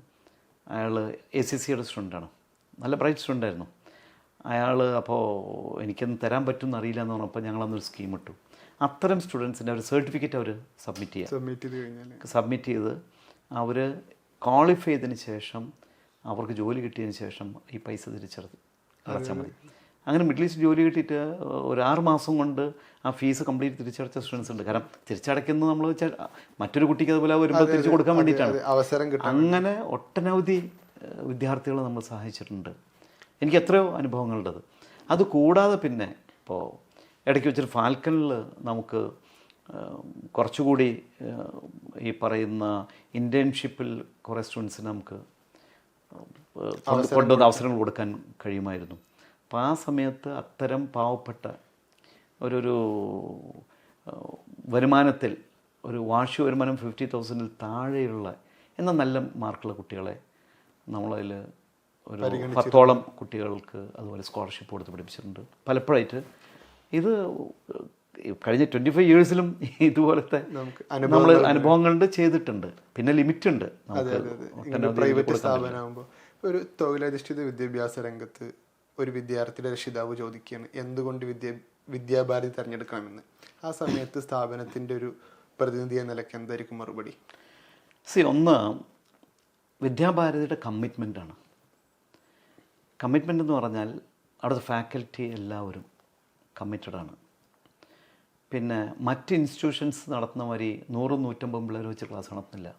അയാൾ ACCയുടെ സ്റ്റുഡൻ്റാണ്, നല്ല ബ്രൈറ്റ് സ്റ്റുഡൻ്റായിരുന്നു അയാൾ. അപ്പോൾ എനിക്കൊന്നും തരാൻ പറ്റുമെന്ന് അറിയില്ല എന്ന് പറഞ്ഞപ്പോൾ ഞങ്ങളന്നൊരു സ്കീം ഇട്ടു. അത്തരം സ്റ്റുഡൻസിൻ്റെ ഒരു സർട്ടിഫിക്കറ്റ് അവർ സബ്മിറ്റ് ചെയ്ത് അവർ ക്വാളിഫൈ ചെയ്തതിന് ശേഷം അവർക്ക് ജോലി കിട്ടിയതിന് ശേഷം ഈ പൈസ അടച്ചാൽ മതി. അങ്ങനെ മിഡിൽ ഈസ്റ്റ് ജോലി കിട്ടിയിട്ട് ഒരു 6 മാസം കൊണ്ട് ആ ഫീസ് കംപ്ലീറ്റ് തിരിച്ചടച്ച സ്റ്റുഡൻസ് ഉണ്ട്. കാരണം തിരിച്ചടയ്ക്കുന്നത് നമ്മൾ മറ്റൊരു കുട്ടിക്ക് അതുപോലെ വരുമ്പോൾ തിരിച്ചു കൊടുക്കാൻ വേണ്ടിയിട്ടാണ്. അങ്ങനെ ഒട്ടനവധി വിദ്യാർത്ഥികളെ നമ്മൾ സഹായിച്ചിട്ടുണ്ട്. എനിക്ക് എത്രയോ അനുഭവങ്ങളുള്ളത്. അതുകൂടാതെ പിന്നെ ഇപ്പോൾ ഇടയ്ക്ക് വെച്ചൊരു ഫാൽക്കണിൽ നമുക്ക് കുറച്ചുകൂടി ഈ പറയുന്ന ഇൻറ്റേൺഷിപ്പിൽ കുറേ സ്റ്റുഡൻസിന് നമുക്ക് കൊണ്ടുവന്ന അവസരങ്ങൾ കൊടുക്കാൻ കഴിയുമായിരുന്നു. അപ്പോൾ ആ സമയത്ത് അത്തരം പാവപ്പെട്ട ഒരു വരുമാനത്തിൽ ഒരു വാർഷിക വരുമാനം 50,000-ൽ താഴെയുള്ള എന്നാൽ നല്ല മാർക്കുള്ള കുട്ടികളെ നമ്മളതിൽ ഒരു 10ഓളം കുട്ടികൾക്ക് അതുപോലെ സ്കോളർഷിപ്പ് കൊടുത്ത് പഠിപ്പിച്ചിട്ടുണ്ട്. പലപ്പോഴായിട്ട് ഇത് കഴിഞ്ഞ 25 yearsലും ഇതുപോലത്തെ നമ്മൾ അനുഭവങ്ങളുടെ ചെയ്തിട്ടുണ്ട്. പിന്നെ ലിമിറ്റ് ഉണ്ട് പ്രൈവറ്റ് സ്ഥാപനമാകുമ്പോൾ. ഒരു തൊഴിലധിഷ്ഠിത വിദ്യാഭ്യാസ രംഗത്ത് ഒരു വിദ്യാർത്ഥിയുടെ രക്ഷിതാവ് ചോദിക്കുകയാണ് എന്തുകൊണ്ട് വിദ്യാഭാരതി തിരഞ്ഞെടുക്കണമെന്ന്. ആ സമയത്ത് സ്ഥാപനത്തിൻ്റെ ഒരു പ്രതിനിധി എന്ന നിലയ്ക്ക് എന്തായിരിക്കും മറുപടി? ഒന്ന് വിദ്യാഭാരതിയുടെ കമ്മിറ്റ്മെൻറ്റാണ്. കമ്മിറ്റ്മെൻ്റ് എന്ന് പറഞ്ഞാൽ അവിടുത്തെ ഫാക്കൽറ്റി എല്ലാവരും കമ്മിറ്റഡാണ്. പിന്നെ മറ്റ് ഇൻസ്റ്റിറ്റ്യൂഷൻസ് നടത്തുന്ന മാതിരി 100-150 പിള്ളേർ വെച്ച് ക്ലാസ് നടത്തുന്നില്ല.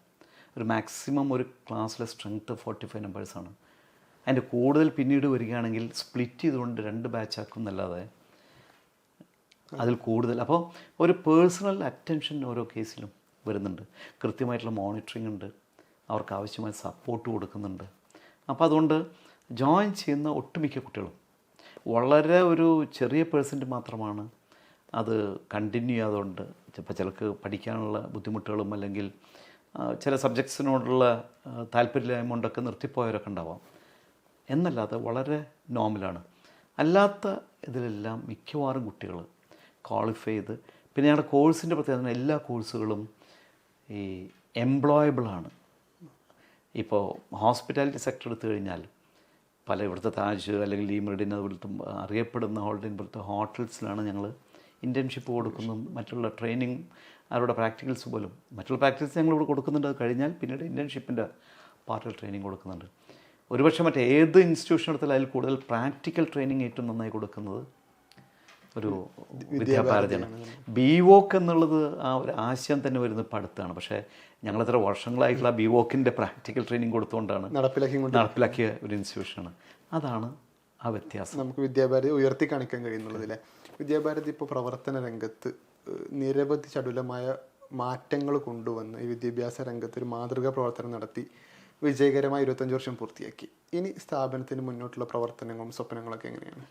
ഒരു മാക്സിമം ഒരു ക്ലാസ്സിലെ സ്ട്രെങ്ത്ത് 45 നമ്പേഴ്സാണ്. അതിൻ്റെ കൂടുതൽ പിന്നീട് വരികയാണെങ്കിൽ സ്പ്ലിറ്റ് ചെയ്തുകൊണ്ട് 2 ബാച്ചാക്കും എന്നല്ലാതെ അതിൽ കൂടുതൽ. അപ്പോൾ ഒരു പേഴ്സണൽ അറ്റൻഷൻ ഓരോ കേസിലും വരുന്നുണ്ട്, കൃത്യമായിട്ടുള്ള മോണിറ്ററിംഗ് ഉണ്ട്, അവർക്ക് ആവശ്യമായ സപ്പോർട്ട് കൊടുക്കുന്നുണ്ട്. അപ്പോൾ അതുകൊണ്ട് ജോയിൻ ചെയ്യുന്ന ഒട്ടുമിക്ക കുട്ടികളും വളരെ ഒരു ചെറിയ പേഴ്സൻറ്റ് മാത്രമാണ് അത് കണ്ടിന്യൂ ചെയ്യാതുകൊണ്ട്. ഇപ്പോൾ ചിലർക്ക് പഠിക്കാനുള്ള ബുദ്ധിമുട്ടുകളും അല്ലെങ്കിൽ ചില സബ്ജക്ട്സിനോടുള്ള താല്പര്യമില്ലായ്മ കൊണ്ടൊക്കെ നിർത്തിപ്പോയവരൊക്കെ ഉണ്ടാവാം. എന്നല്ലാതെ വളരെ നോർമലാണ്. അല്ലാത്ത ഇതിലെല്ലാം മിക്കവാറും കുട്ടികൾ ക്വാളിഫൈ ചെയ്ത്, പിന്നെ ഞങ്ങളുടെ കോഴ്സിൻ്റെ പ്രത്യേകത എല്ലാ കോഴ്സുകളും ഈ എംപ്ലോയബിളാണ്. ഇപ്പോൾ ഹോസ്പിറ്റാലിറ്റി സെക്ടർ എടുത്തു കഴിഞ്ഞാൽ പല ഇവിടുത്തെ താജ് അല്ലെങ്കിൽ ഈ മെറിഡിയൻ അതുപോലത്തെ അറിയപ്പെടുന്ന ഹോൾഡിൻ പോലത്തെ ഹോട്ടൽസിലാണ് ഞങ്ങൾ ഇൻറ്റേൺഷിപ്പ് കൊടുക്കുന്നതും മറ്റുള്ള ട്രെയിനിങ് അവരുടെ പ്രാക്ടിക്കൽസ് പോലും. മറ്റുള്ള പ്രാക്ടിക്കൽസ് ഞങ്ങളിവിടെ കൊടുക്കുന്നുണ്ട്. അത് കഴിഞ്ഞാൽ പിന്നീട് ഇൻറ്റേൺഷിപ്പിൻ്റെ പാർട്ടിൽ ട്രെയിനിങ് കൊടുക്കുന്നുണ്ട്. ഒരുപക്ഷെ മറ്റേത് ഇൻസ്റ്റിറ്റ്യൂഷൻ എടുത്താലും അതിൽ കൂടുതൽ പ്രാക്ടിക്കൽ ട്രെയിനിങ് ഏറ്റവും നന്നായി കൊടുക്കുന്നത് ഒരു വിദ്യാഭാരതിയാണ്. ബിവോക്ക് എന്നുള്ളത് ആ ഒരു ആശയം തന്നെ വരുന്നത് ഇപ്പോൾ അടുത്താണ്. പക്ഷേ ഞങ്ങളെത്ര വർഷങ്ങളായിട്ടുള്ള ബിവോക്കിൻ്റെ പ്രാക്ടിക്കൽ ട്രെയിനിങ് കൊടുത്തുകൊണ്ടാണ് നടപ്പിലാക്കിയ ഒരു ഇൻസ്റ്റിറ്റ്യൂഷനാണ്. അതാണ് ആ വ്യത്യാസം. നമുക്ക് വിദ്യാഭാരതി ഉയർത്തി കാണിക്കാൻ കഴിയുന്നുള്ളതില്ലേ. വിദ്യാഭാരതി ഇപ്പോൾ പ്രവർത്തന രംഗത്ത് നിരവധി ചടുലമായ മാറ്റങ്ങൾ കൊണ്ടുവന്ന് ഈ വിദ്യാഭ്യാസ രംഗത്ത് ഒരു മാതൃകാ പ്രവർത്തനം നടത്തി വിജയകരമായി 25 വർഷം പൂർത്തിയാക്കി. ഇനി സ്ഥാപനത്തിന് മുന്നോട്ടുള്ള പ്രവർത്തനങ്ങളും സ്വപ്നങ്ങളൊക്കെ എങ്ങനെയാണ്?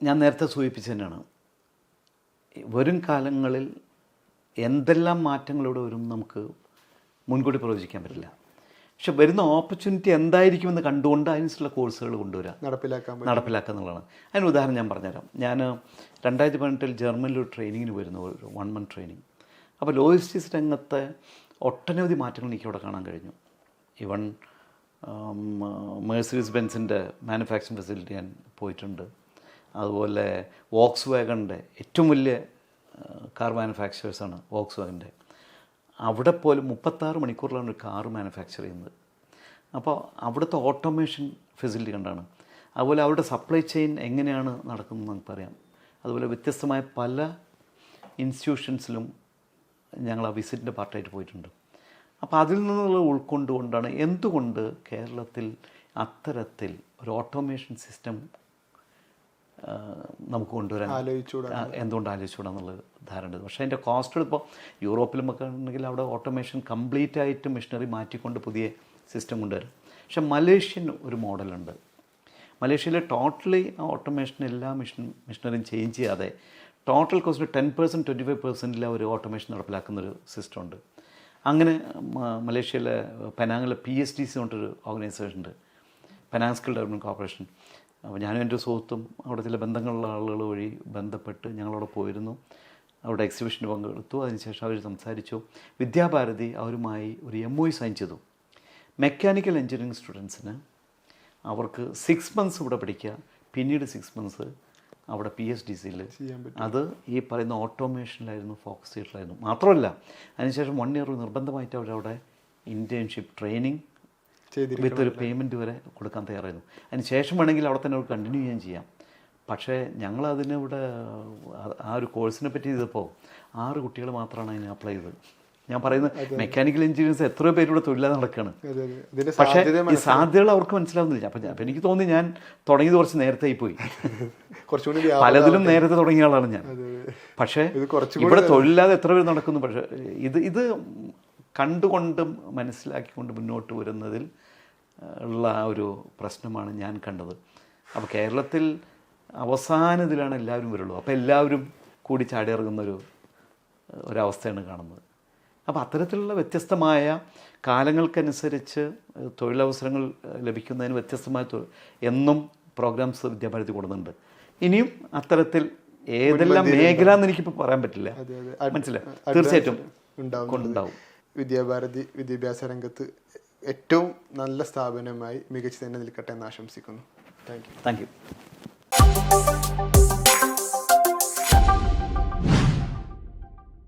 ഞാൻ നേരത്തെ സൂചിപ്പിച്ചു തന്നെയാണ്, വരും കാലങ്ങളിൽ എന്തെല്ലാം മാറ്റങ്ങളിലൂടെ വരും നമുക്ക് മുൻകൂട്ടി പ്രവചിക്കാൻ പറ്റില്ല. പക്ഷെ വരുന്ന ഓപ്പർച്യൂണിറ്റി എന്തായിരിക്കുമെന്ന് കണ്ടുകൊണ്ട് അതിനുള്ള കോഴ്സുകൾ കൊണ്ടുവരാം, നടപ്പിലാക്കുക എന്നുള്ളതാണ്. അതിന് ഉദാഹരണം ഞാൻ പറഞ്ഞുതരാം. ഞാൻ 2018 ജർമ്മനിലൊരു ട്രെയിനിങ്ങിന് വരുന്നു, ഒരു 1 month ട്രെയിനിങ്. അപ്പോൾ ലോജിസ്റ്റിക്സ് രംഗത്തെ ഒട്ടനവധി മാറ്റങ്ങൾ എനിക്കവിടെ കാണാൻ കഴിഞ്ഞു. ഈവൻ മെഴ്സിഡീസ് ബെൻസിൻ്റെ മാനുഫാക്ചറിങ് ഫെസിലിറ്റി ഞാൻ പോയിട്ടുണ്ട്. അതുപോലെ വോക്സ് വാഗണിൻ്റെ ഏറ്റവും വലിയ കാർ മാനുഫാക്ചറേഴ്സാണ് വോക്സ് വാഗണിൻ്റെ. അവിടെ പോലും 36 മണിക്കൂറിലാണ് ഒരു കാർ മാനുഫാക്ചർ ചെയ്യുന്നത്. അപ്പോൾ അവിടുത്തെ ഓട്ടോമേഷൻ ഫെസിലിറ്റി കണ്ടാണ്. അതുപോലെ അവരുടെ സപ്ലൈ ചെയിൻ എങ്ങനെയാണ് നടക്കുന്നത് നമുക്കറിയാം. അതുപോലെ വ്യത്യസ്തമായ പല ഇൻസ്റ്റിറ്റ്യൂഷൻസിലും ഞങ്ങൾ ആ വിസിറ്റിൻ്റെ പാർട്ടായിട്ട് പോയിട്ടുണ്ട്. അപ്പോൾ അതിൽ നിന്നുള്ള ഉൾക്കൊണ്ടുകൊണ്ടാണ് എന്തുകൊണ്ട് കേരളത്തിൽ അത്തരത്തിൽ ഒരു ഓട്ടോമേഷൻ സിസ്റ്റം നമുക്ക് കൊണ്ടുവരാൻ എന്തുകൊണ്ട് ആലോചിച്ചുകൂടാന്നുള്ളത് ധാരണ. പക്ഷേ അതിൻ്റെ കോസ്റ്റ് ഇപ്പോൾ യൂറോപ്പിലുമൊക്കെ ഉണ്ടെങ്കിൽ അവിടെ ഓട്ടോമേഷൻ കംപ്ലീറ്റ് ആയിട്ട് മെഷീനറി മാറ്റിക്കൊണ്ട് പുതിയ സിസ്റ്റം കൊണ്ടുവരും. പക്ഷേ മലേഷ്യൻ ഒരു മോഡലുണ്ട്. മലേഷ്യയിൽ ടോട്ടലി ആ ഓട്ടോമേഷൻ എല്ലാ മെഷീനറിയും ചേഞ്ച് ചെയ്യാതെ ടോട്ടൽ കോസ്റ്റ് 10% 25% ഒരു ഓട്ടോമേഷൻ നടപ്പിലാക്കുന്നൊരു സിസ്റ്റം ഉണ്ട്. അങ്ങനെ മലേഷ്യയിലെ പെനാങ്ങിലെ PSDC കൊണ്ടൊരു ഓർഗനൈസേഷൻ ഉണ്ട്, പെനാങ് സ്കിൽ ഡെവലപ്മെൻറ്റ് കോർപ്പറേഷൻ. അപ്പോൾ ഞാനും എൻ്റെ സുഹൃത്തും അവിടെ ചില ബന്ധങ്ങളുള്ള ആളുകൾ വഴി ബന്ധപ്പെട്ട് ഞങ്ങളവിടെ പോയിരുന്നു. അവിടെ എക്സിബിഷന് പങ്കെടുത്തു. അതിനുശേഷം അവർ സംസാരിച്ചു. വിദ്യാഭാരതി അവരുമായി ഒരു MOU സൈൻ ചെയ്തു. മെക്കാനിക്കൽ എഞ്ചിനീയറിംഗ് സ്റ്റുഡൻസിന് അവർക്ക് 6 months ഇവിടെ പഠിക്കുക, പിന്നീട് 6 months അവിടെ PSDCയിൽ അത് ഈ പറയുന്ന ഓട്ടോമേഷനിലായിരുന്നു ഫോക്കസ് ചെയ്തിട്ടുണ്ടായിരുന്നു. മാത്രമല്ല അതിനുശേഷം 1 year നിർബന്ധമായിട്ട് അവരവിടെ ഇൻറ്റേൺഷിപ്പ് ട്രെയിനിങ് വിത്ത് ഒരു പേയ്മെൻറ്റ് വരെ കൊടുക്കാൻ തയ്യാറായിരുന്നു. അതിന് ശേഷം വേണമെങ്കിൽ അവിടെ തന്നെ അവർക്ക് കണ്ടിന്യൂ ചെയ്യാം. പക്ഷേ ഞങ്ങളതിന് ഇവിടെ ആ ഒരു കോഴ്സിനെ പറ്റി ചെയ്തപ്പോൾ 6 കുട്ടികൾ മാത്രമാണ് അതിന് അപ്ലൈ ചെയ്തത്. ഞാൻ പറയുന്നത് മെക്കാനിക്കൽ എഞ്ചിനീയേഴ്സ് എത്രയോ പേര് ഇവിടെ തൊഴിലാതെ നടക്കുകയാണ്. പക്ഷേ ഈ സാധ്യതകൾ അവർക്ക് മനസ്സിലാവുന്നില്ല. അപ്പം എനിക്ക് തോന്നി ഞാൻ തുടങ്ങിയത് കുറച്ച് നേരത്തെ പോയി. പലതിലും നേരത്തെ തുടങ്ങിയ ആളാണ് ഞാൻ. പക്ഷേ ഇവിടെ തൊഴിലില്ലാതെ എത്ര പേര് നടക്കുന്നു. പക്ഷേ ഇത് കണ്ടുകൊണ്ടും മനസ്സിലാക്കിക്കൊണ്ട് മുന്നോട്ട് വരുന്നതിൽ ഉള്ള ആ ഒരു പ്രശ്നമാണ് ഞാൻ കണ്ടത്. അപ്പോൾ കേരളത്തിൽ അവസാനത്തിലാണ് എല്ലാവരും വരുള്ളൂ. അപ്പോൾ എല്ലാവരും കൂടി ചാടിയിറങ്ങുന്നൊരു ഒരവസ്ഥയാണ് കാണുന്നത്. അപ്പോൾ അത്തരത്തിലുള്ള വ്യത്യസ്തമായ കാലങ്ങൾക്കനുസരിച്ച് തൊഴിലവസരങ്ങൾ ലഭിക്കുന്നതിന് വ്യത്യസ്തമായ എന്നും പ്രോഗ്രാംസ് വിദ്യാഭാരതി കൊടുക്കുന്നുണ്ട്. ഇനിയും അത്തരത്തിൽ ഏതെല്ലാം മേഖല എന്ന് എനിക്കിപ്പോൾ പറയാൻ പറ്റില്ല. മനസ്സിലായി, തീർച്ചയായിട്ടും കൊണ്ടുണ്ടാവും. വിദ്യാഭാരതി വിദ്യാഭ്യാസ രംഗത്ത് ഏറ്റവും നല്ല സ്ഥാപനമായി മികച്ചു തന്നെ നിൽക്കട്ടെ എന്ന് ആശംസിക്കുന്നു. Thank you.